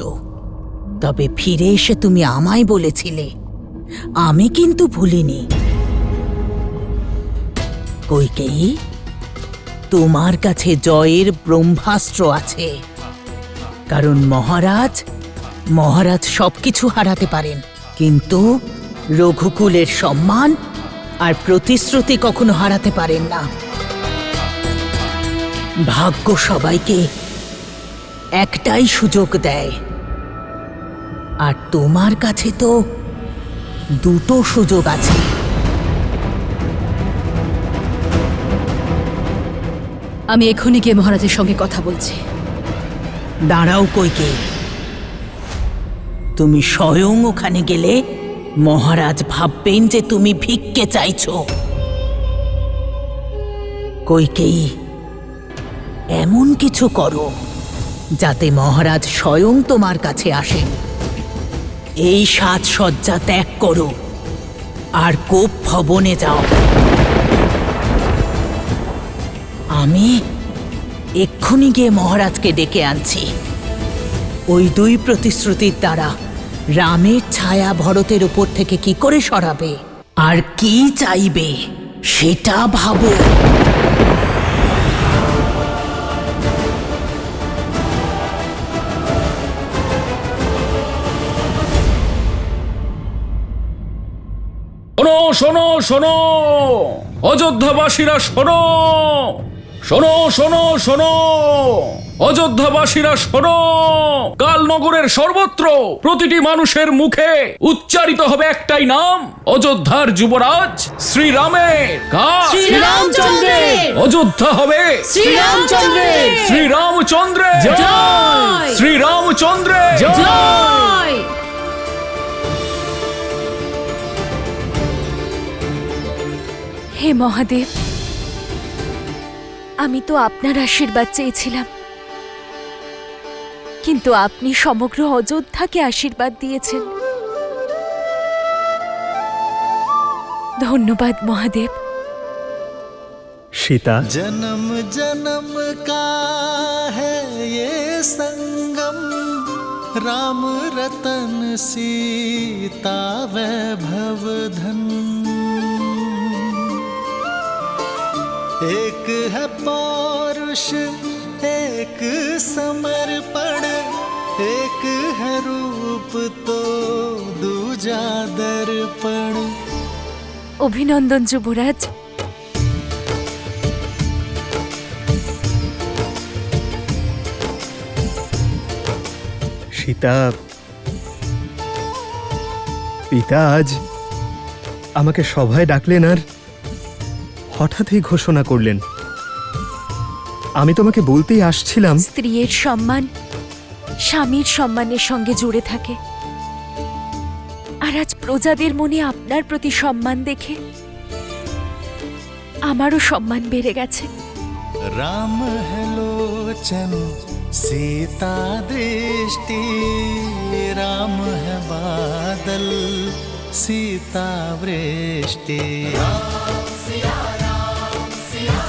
তবে ফিরে এসে তুমি আমায় বলেছিলে। আমি কিন্তু ভুলিনি। কৈকেয়ী, তোমার কাছে জয়ের ব্রহ্মাস্ত্র আছে, কারণ মহারাজ সবকিছু হারাতে পারেন, কিন্তু রঘুকুলের সম্মান আর প্রতিশ্রুতি কখনো হারাতে পারেন না। ভাগ্য সবাইকে একটাই সুযোগ দেয়, আর তোমার কাছে তো দুটো সুযোগ আছে। আমি এক্ষুনি গিয়ে মহারাজের সঙ্গে কথা বলছি। দাঁড়াও কইকেয়ী, তুমি স্বয়ং ওখানে গেলে মহারাজ ভাববেন যে তুমি ভিক্ষে চাইছো। কইকেয়ী, এমন কিছু করো যাতে মহারাজ স্বয়ং তোমার কাছে আসেন। এই সাজসজ্জা ত্যাগ করো আর কোপ ভবনে যাও। আমি এক্ষুনি গিয়ে মহারাজকে ডেকে আনছি। ওই দুই প্রতিশ্রুতির দ্বারা রামের ছায়া ভরতের উপর থেকে কি করে সরাবে আর কি চাইবে সেটা ভাবো। শোনো শোনো শোনো, অযোধ্যাবাসীরা শোনো, শোনো শোনো শোনো, অযোধ্যাবাসীরা শোনো। কাল নগরের সর্বত্র প্রতিটি মানুষের মুখে উচ্চারিত হবে একটাই নাম, অযোধ্যার যুবরাজ শ্রীরামের। শ্রীরামচন্দ্রের। অযোধ্যা হবে শ্রীরামচন্দ্রের। শ্রীরামচন্দ্রের জয়। শ্রীরামচন্দ্রের জয়। হে মহাদেব, আমি তো আপনার আশীর্বাদ চেয়েছিলাম, কিন্তু আপনি সমগ্র অযোধ্যাকে আশীর্বাদ দিয়েছেন। ধন্যবাদ মহাদেব। সীতা, जन्म जन्म का है ये संगम, राम रतन सीता वैभव धन। एक है पौरुष एक समर्पण, एक है रूप तो दूजा दर्पण। অভিনন্দন যুবরাজ। সীতা, পিতা আজ আমাকে সভায় ডাকলেন আর হঠাৎই ঘোষণা করলেন। আমি তোমাকে বলতেই আসছিলাম, স্ত্রীর সম্মান স্বামীর সম্মানের সঙ্গে জুড়ে থাকে, আর আজ প্রজাদের মনে আপনার প্রতি সম্মান দেখে আমারও সম্মান বেড়ে গেছে। राम है लोचन सीता दृष्टि, राम है बादल सीता वृष्टि। राम सिया राम सिया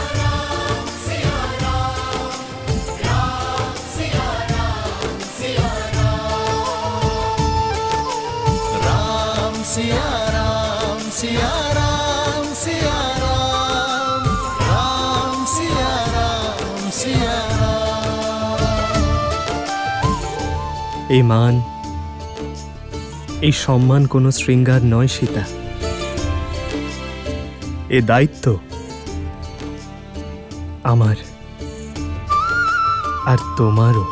राम सिया राम, राम सिया राम सिया राम। এই মান, এই সম্মান কোনো শৃঙ্গার নয় সীতা, এ দায়িত্ব আমার আর তোমারও।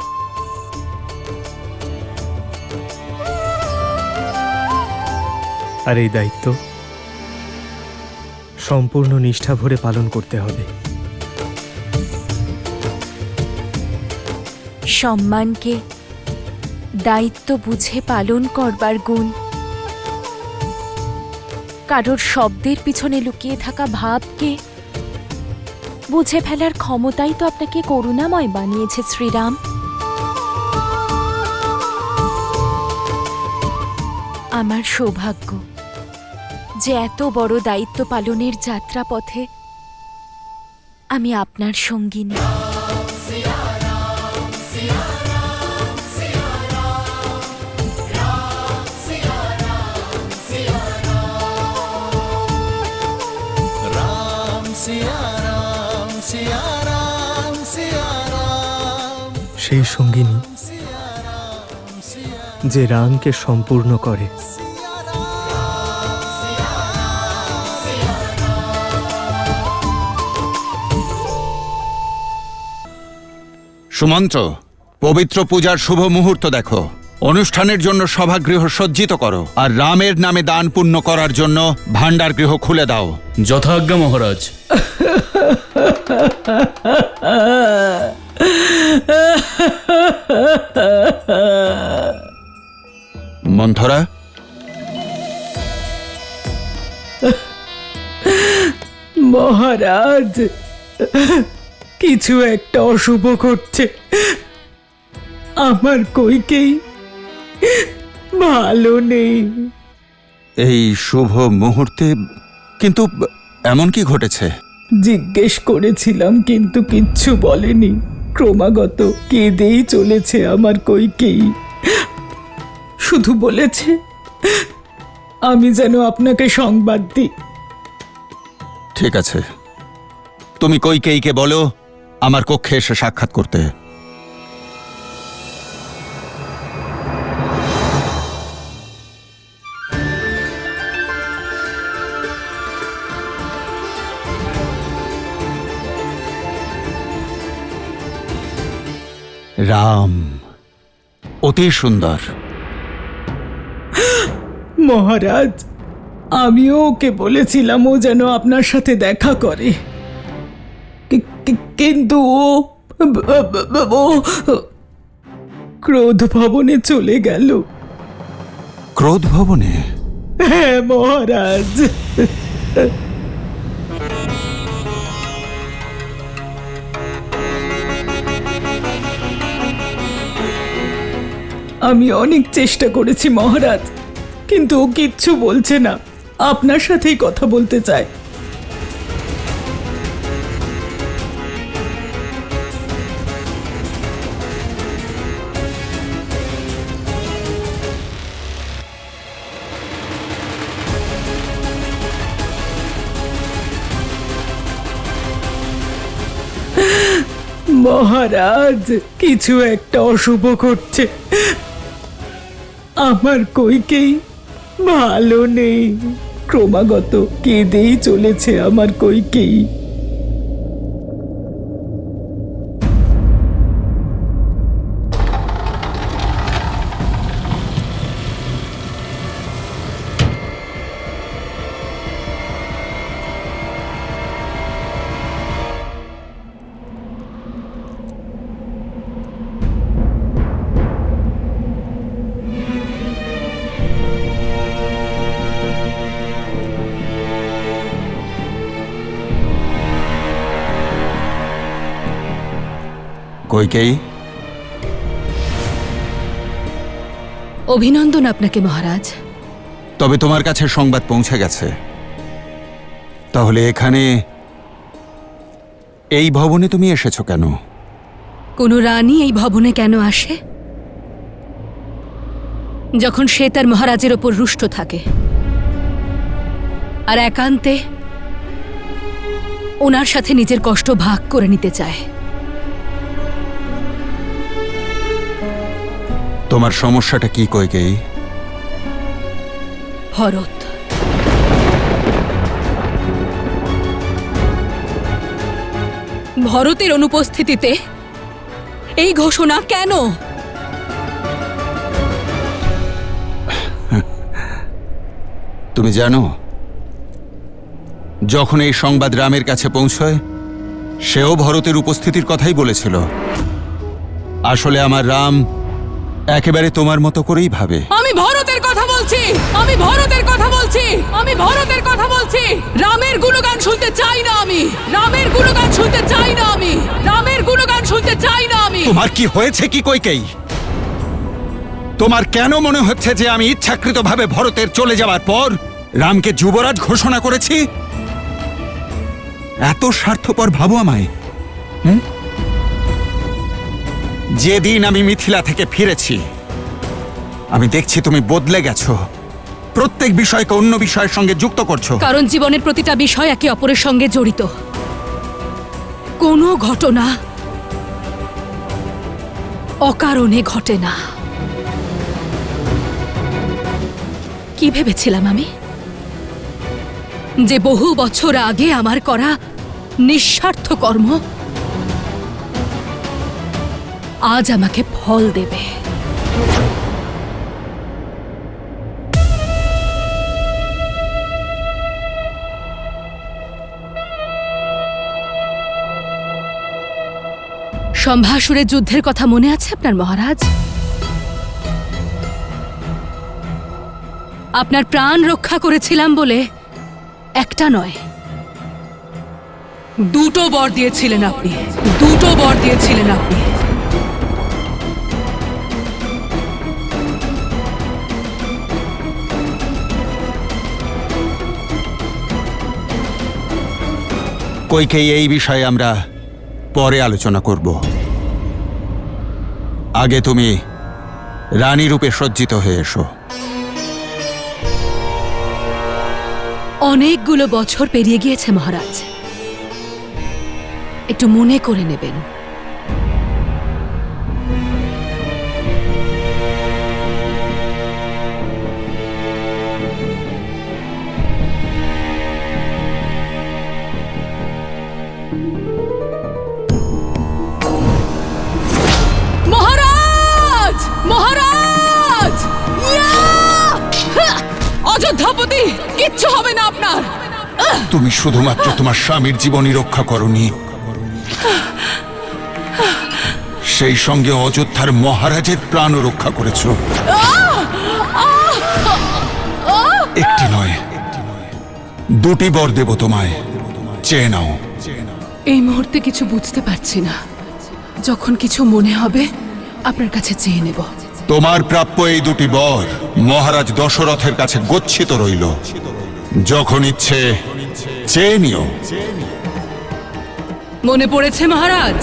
আর এই দায়িত্ব সম্পূর্ণ নিষ্ঠা ভরে পালন করতে হবে। সম্মানকে দায়িত্ব বুঝে পালন করবার গুণ, কারোর শব্দের পিছনে লুকিয়ে থাকা ভাবকে বুঝে ফেলার ক্ষমতাই তো আপনাকে করুণাময় বানিয়েছে শ্রীরাম। আমার সৌভাগ্য যে এত বড় দায়িত্ব পালনের যাত্রাপথে আমি আপনার সঙ্গিনী। राम सिया राम सिया राम सिया राम, সেই সঙ্গিনী যে রামকে সম্পূর্ণ করে। সুমন্ত্র, পবিত্র পূজার শুভ মুহূর্ত দেখো। অনুষ্ঠানের জন্য সভাগৃহ সজ্জিত করো, আর রামের নামে দান পুণ্য করার জন্য ভাণ্ডার গৃহ খুলে দাও। যথাজ্ঞা মহারাজ। মন্থরা, মহারাজ, কিছু একটা অশুভ ঘটছে। আমার কইকেই ভালো নেই। এই শুভ মুহূর্তে কিন্তু এমন কি ঘটেছে? জিজ্ঞেস করেছিলাম কিন্তু কিচ্ছু বলেনি। ক্রমাগত কেঁদেই চলেছে আমার কইকেই। শুধু বলেছে আমি যেন আপনাকে সংবাদ দিই। ঠিক আছে, তুমি কইকেইকে বলো আমার কক্ষে এসে সাক্ষাৎ করতে। রাম অতি সুন্দর। মহারাজ, আমিও ওকে বলেছিলাম ও যেন আপনার সাথে দেখা করে, কিন্তু ও ক্রোধ ভবনে চলে গেল। ক্রোধ ভবনে? হ্যাঁ মহারাজ। আমি অনেক চেষ্টা করেছি মহারাজ, কিন্তু ও কিচ্ছু বলছে না। আপনার সাথেই কথা বলতে চায়। মহারাজ, কিছু একটা অশুভ ঘটছে। আমার কইকেই ভালো নেই। ক্রমাগত কেঁদেই চলেছে আমার কইকেই। কইকেই, অভিনন্দন আপনাকে মহারাজ। তবে তোমার কাছে সংবাদ পৌঁছে গেছে। তাহলে এখানে এই ভবনে তুমি এসেছো কেন? কোনো রানী এই ভবনে কেন আসে? যখন সে তার মহারাজের ওপর রুষ্ট থাকে আর একান্তে ওনার সাথে নিজের কষ্ট ভাগ করে নিতে চায়। তোমার সমস্যাটা কি কইকেই? ভরত। ভরতের অনুপস্থিতিতে এই ঘোষণা কেন? তুমি জানো, যখন এই সংবাদ রামের কাছে পৌঁছয় সেও ভরতের উপস্থিতির কথাই বলেছিল। আসলে আমার রাম একেবারে তোমার মতো করেই ভাবে। আমি ভরতের কথা বলছি, আমি ভরতের কথা বলছি, আমি ভরতের কথা বলছি। রামের গুণগান শুনতে চাই না আমি, রামের গুণগান শুনতে চাই না আমি, রামের গুণগান শুনতে চাই না আমি। তোমার কি হয়েছে কি কইকেই? তোমার কেন মনে হচ্ছে যে আমি ইচ্ছাকৃতভাবে ভরতের চলে যাওয়ার পর রামকে যুবরাজ ঘোষণা করেছি? এত স্বার্থপর ভাবো আমায়? যেদিন আমি মিথিলা থেকে ফিরেছি আমি দেখছি তুমি বদলে গেছো। প্রত্যেক বিষয়কে অন্য বিষয়ের সঙ্গে যুক্ত করছো। কারণ জীবনের প্রতিটা বিষয় একে অপরের সঙ্গে জড়িত। কোনো ঘটনা অকারণে ঘটে না। কি ভেবেছিলাম আমি? যে বহু বছর আগে আমার করা নিঃস্বার্থ কর্ম আজ আমাকে ফল দেবে। সম্ভাসুরের যুদ্ধের কথা মনে আছে আপনার মহারাজ? আপনার প্রাণ রক্ষা করেছিলাম বলে একটা নয়, দুটো বর দিয়েছিলেন আপনি, দুটো বর দিয়েছিলেন আপনি। কইকেয়ী, এই বিষয়ে আমরা পরে আলোচনা করব। আগে তুমি রানী রূপে সজ্জিত হয়ে এসো। অনেকগুলো বছর পেরিয়ে গিয়েছে মহারাজ, একটু মনে করে নেবেন। মহারাজ, মহারাজ! ইয়া! হা! অযোধ্যাপতি, কিচ্ছু হবে না আপনার। তুমি শুধুমাত্র তোমার স্বামীর জীবনই রক্ষা করনি, সেই সঙ্গে অযোধ্যার মহারাজের প্রাণও রক্ষা করেছ। একটি নয়, দুটি বর দেব তোমায়, চেয়ে নাও। এই মুহূর্তে কিছু বুঝতে পারছি না, যখন কিছু মনে হবে আপনার কাছে চেয়ে নেব। তোমার প্রাপ্য এই দুটি বর মহারাজ দশরথের কাছে গচ্ছিত রইল, যখন ইচ্ছে চেয়ে নিও। মনে পড়েছে মহারাজ?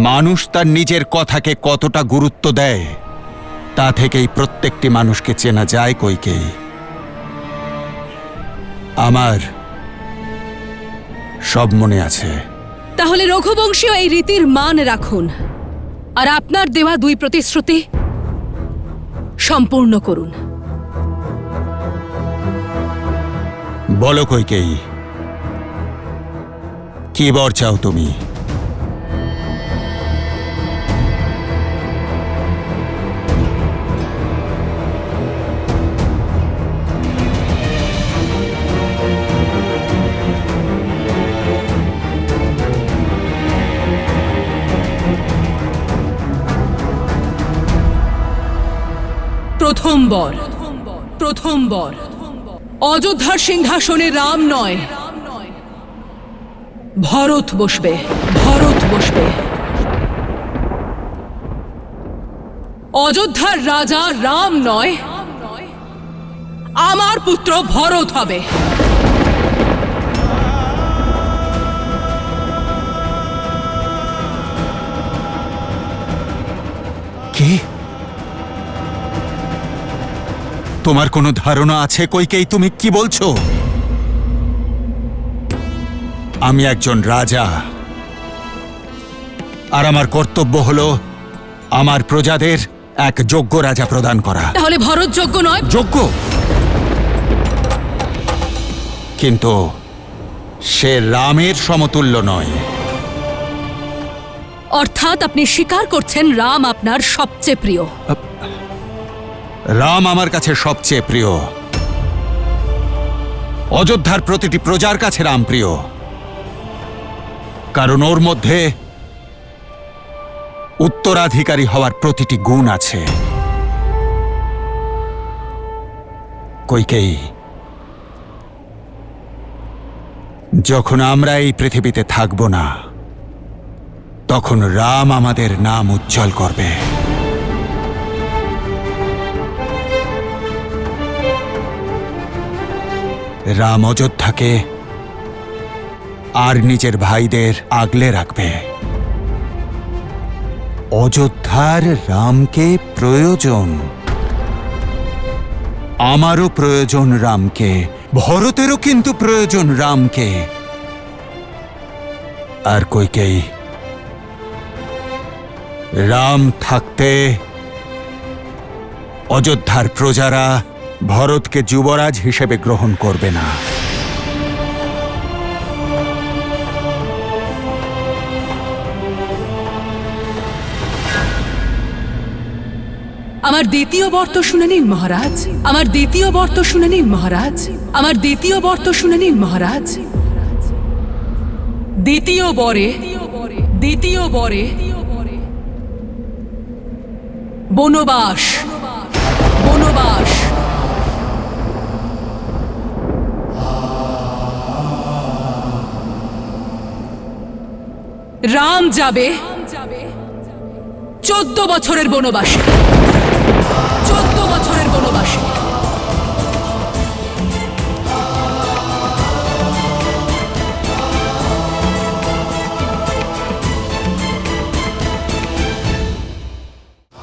মানুষ তার নিজের কথাকে কতটা গুরুত্ব দেয় তা থেকেই প্রত্যেকটি মানুষকে চেনা যায় কইকেয়ী। আমার সব মনে আছে। তাহলে রঘুবংশীয় এই রীতির মান রাখুন, আর আপনার দেওয়া দুই প্রতিশ্রুতি সম্পূর্ণ করুন। বলো কইকেয়ী, কি বর চাও তুমি? প্রথম বর, প্রথম বর, অযোধ্যার সিংহাসনে রাম নয়, ভরত বসবে, ভরত বসবে। অযোধ্যার রাজা রাম নয়, আমার পুত্র ভরত হবে। কি? তোমার কোনো ধারণা আছে কইকেয়ী তুমি কি বলছো? আমি একজন রাজা, আর আমার কর্তব্য হলো আমার প্রজাদের এক যোগ্য রাজা প্রদান করা। তাহলে ভরত যোগ্য নয়? যোগ্য, কিন্তু সে রামের সমতুল্য নয়। অর্থাৎ আপনি স্বীকার করছেন রাম আপনার সবচেয়ে প্রিয়? রাম আমার কাছে সবচেয়ে প্রিয়। অযোধ্যার প্রতিটি প্রজার কাছে রাম প্রিয়, কারণ ওর মধ্যে উত্তরাধিকারী হওয়ার প্রতিটি গুণ আছে। কইকেয়ী, যখন আমরা এই পৃথিবীতে থাকব না, তখন রাম আমাদের নাম উজ্জ্বল করবে। রাম অযোধ্যাকে আর নিজের ভাইদের আগলে রাখবে। অযোধ্যার রামকে প্রয়োজন, আমারও প্রয়োজন রামকে, ভরতেরও কিন্তু প্রয়োজন রামকে। আর কইকেয়ী, রাম থাকতে অযোধ্যার প্রজারা ভরতকে যুবরাজ হিসেবে গ্রহণ করবে না। আমার দ্বিতীয় বর্ত শুনে নিন মহারাজ, আমার দ্বিতীয় বর্ত শুনে নিন মহারাজ, আমার দ্বিতীয় বর্ত শুনে নিন মহারাজ। দ্বিতীয় বরে বনবাস, বনবাস। রাম যাবে 14 বছরের বনবাসে, 14 বছরের বনবাসে।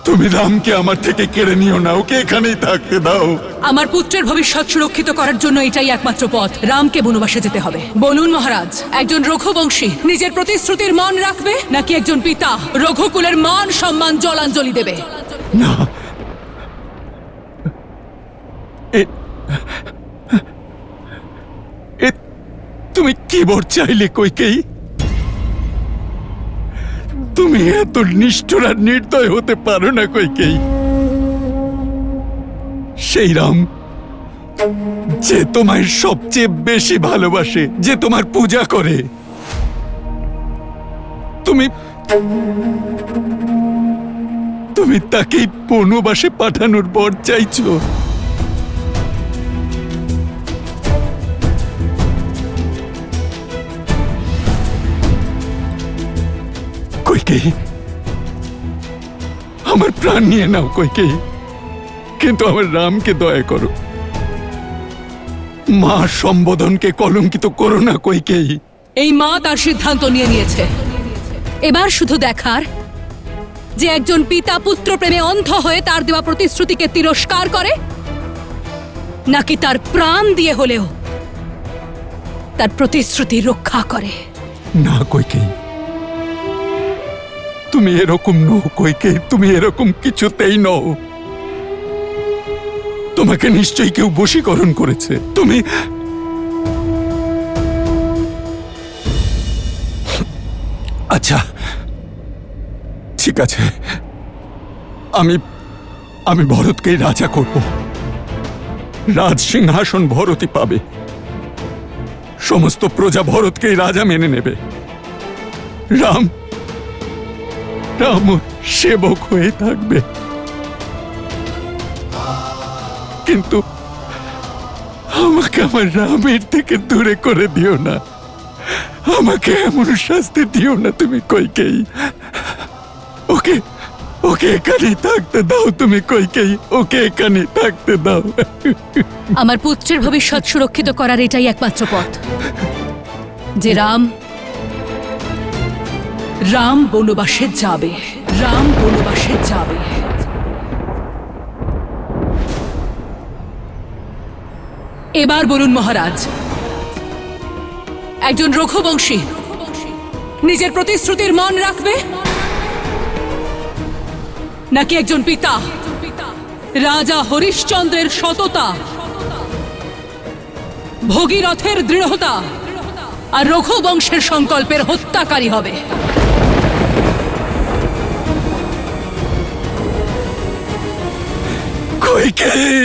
তুমি রামকে আমার থেকে কেড়ে নিও না, ওকে এখানেই থাকতে দাও। আমার পুত্রের ভবিষ্যৎ সুরক্ষিত করার জন্য এটাই একমাত্র পথ। রামকে বনবাসে যেতে হবে। বলুন মহারাজ, একজন রঘুবংশী নিজের প্রতিশ্রুতির মান রাখবে, নাকি একজন পিতা রঘুকুলের মান সম্মান জলাঞ্জলি দেবে? না, তুমি কি বর চাইলে কইকেই? তুমি এত নিষ্ঠুর আর নির্দয় হতে পারো না কইকেই। সেই রাম যে তোমায় সবচেয়ে বেশি ভালোবাসে, যে তোমার পূজা করে, তুমি তাকেই বনবাসে পাঠানোর বর চাইছো। কইকেই, আমার প্রাণ নিয়ে নাও কইকেই, কিন্তু আমার রামকে দয়া করো। মা সম্বোধনকে কলঙ্কিত করো না কইকেই। এই মা তার সিদ্ধান্ত নিয়ে নিয়েছে। এবার শুধু দেখার যে একজন পিতা পুত্র প্রেমে অন্ধ হয়ে তার দেওয়া প্রতিশ্রুতিকে তিরস্কার করে, নাকি তার প্রাণ দিয়ে হলেও তার প্রতিশ্রুতি রক্ষা করে। না কইকেই, তুমি এরকম নও কইকেই, তুমি এরকম কিছুতেই নও। তোমাকে নিশ্চয়ই কেউ বশীকরণ করেছে। তুমি আচ্ছা ঠিক আছে, আমি ভরতকেই রাজা করব। রাজ সিংহাসন ভরতই পাবে। সমস্ত প্রজা ভরতকেই রাজা মেনে নেবে। রাম সেবক হয়ে থাকবে। কিন্তু আমাকে আমার রামের থেকে দূরে করে দিও না। আমাকে এমন শাস্তি দিও না তুমি কইকেই। ওকে এখানেই থাকতে দাও তুমি কইকেই, ওকে এখানেই থাকতে দাও। আমার পুত্রের ভবিষ্যৎ সুরক্ষিত করার এটাই একমাত্র পথ, যে রাম বনবাসে যাবে, রাম বনবাসে যাবে। এবার বলুন মহারাজ, একজন রঘুবংশী নিজের প্রতিশ্রুতির মান রাখবে, নাকি একজন পিতা রাজা হরিশ্চন্দ্রের সততা, ভগীরথের দৃঢ়তা আর রঘুবংশের সংকল্পের হত্যাকারী হবে? কইকেই,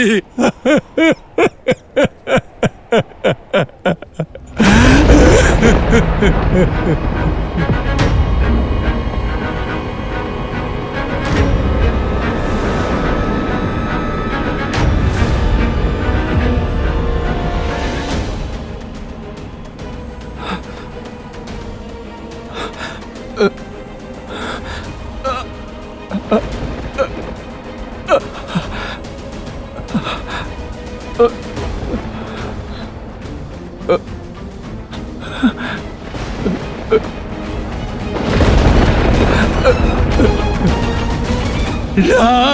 রাম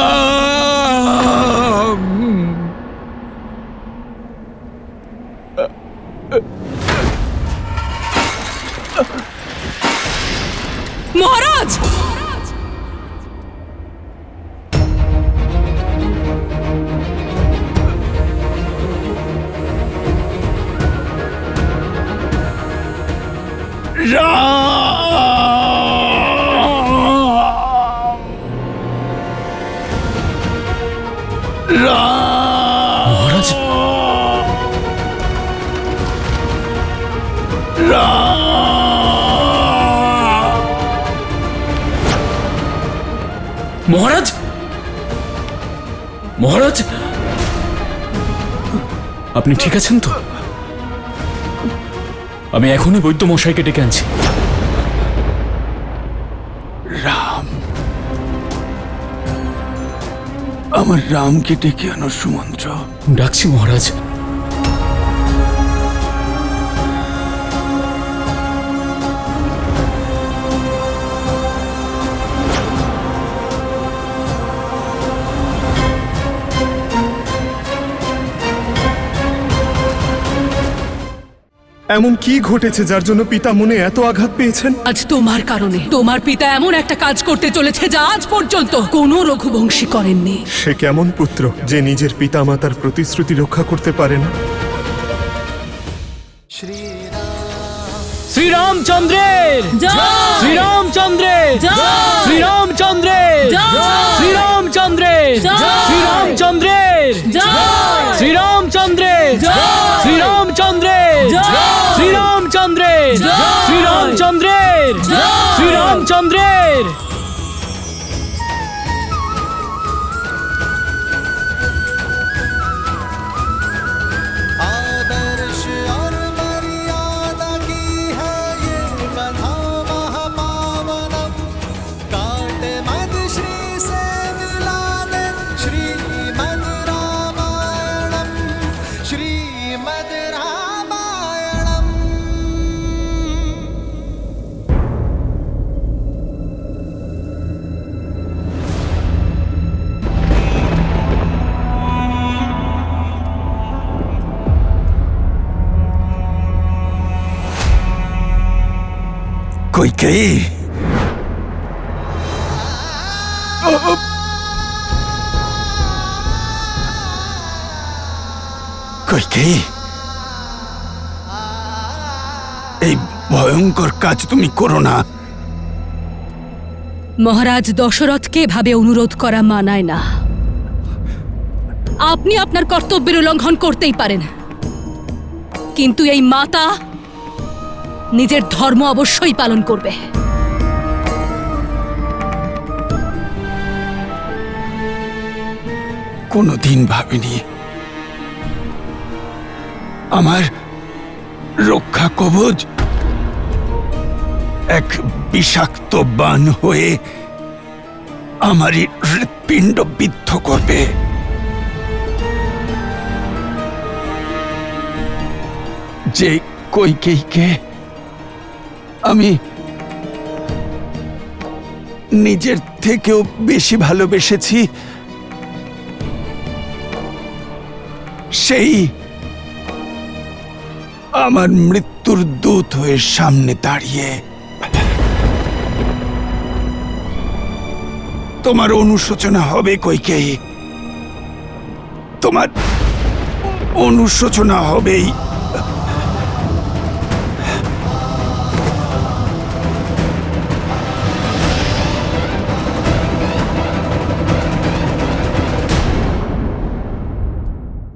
মহারাজ, মহারাজ মহারাজ মহারাজ আপনি ঠিক আছেন তো? আমি এখনই বৈদ্য মশাইকে ডেকে আনছি। রাম, আমার রামকে ডেকে আনো সুমন্ত্র। ডাকছি মহারাজ। এমন কি ঘটেছে যার জন্য পিতা মনে এত আঘাত পেয়েছেন? আজ তোমার কারণে তোমার পিতা এমন একটা কাজ করতে চলেছে যা আজ পর্যন্ত কোনো রঘুবংশী করেননি। সে কেমন পুত্র যে নিজের পিতা মাতার প্রতিশ্রুতি রক্ষা করতে পারে না? শ্রীরামচন্দ্রের শ্রীরামচন্দ্রের শ্রীরামচন্দ্রের শ্রীরামচন্দ্রের শ্রীরামচন্দ্রের শ্রীরামচন্দ্রের শ্রীরামচন্দ্রের শ্রীরামচন্দ্রের শ্রীরামচন্দ্রের শ্রীরামচন্দ্রের आदर्श और मर्यादा की है ये कथा महापावनम। काटे मद श्री से मिला दे श्रीमद् रामायणम, श्रीमद् रामायणम। কৈকেয়ী, কৈকেয়ী, এই ভয়ঙ্কর কাজ তুমি করো না। মহারাজ দশরথকে এভাবে অনুরোধ করা মানায় না। আপনি আপনার কর্তব্যের উল্লঙ্ঘন করতেই পারেন, কিন্তু এই মাতা নিজের ধর্ম অবশ্যই পালন করবে। কোনোদিন ভাবিনি আমার রক্ষা কবচ এক বিষাক্ত বাণ হয়ে আমারই হৃৎপিণ্ড বিদ্ধ করবে। যে কৈকেয়ীকে আমি নিজের থেকেও বেশি ভালোবেসেছি, সেই আমার মৃত্যুর দূত হয়ে সামনে দাঁড়িয়ে তোমার অনুশোচনা হবে কৈকেয়ী, তোমার অনুশোচনা হবেই।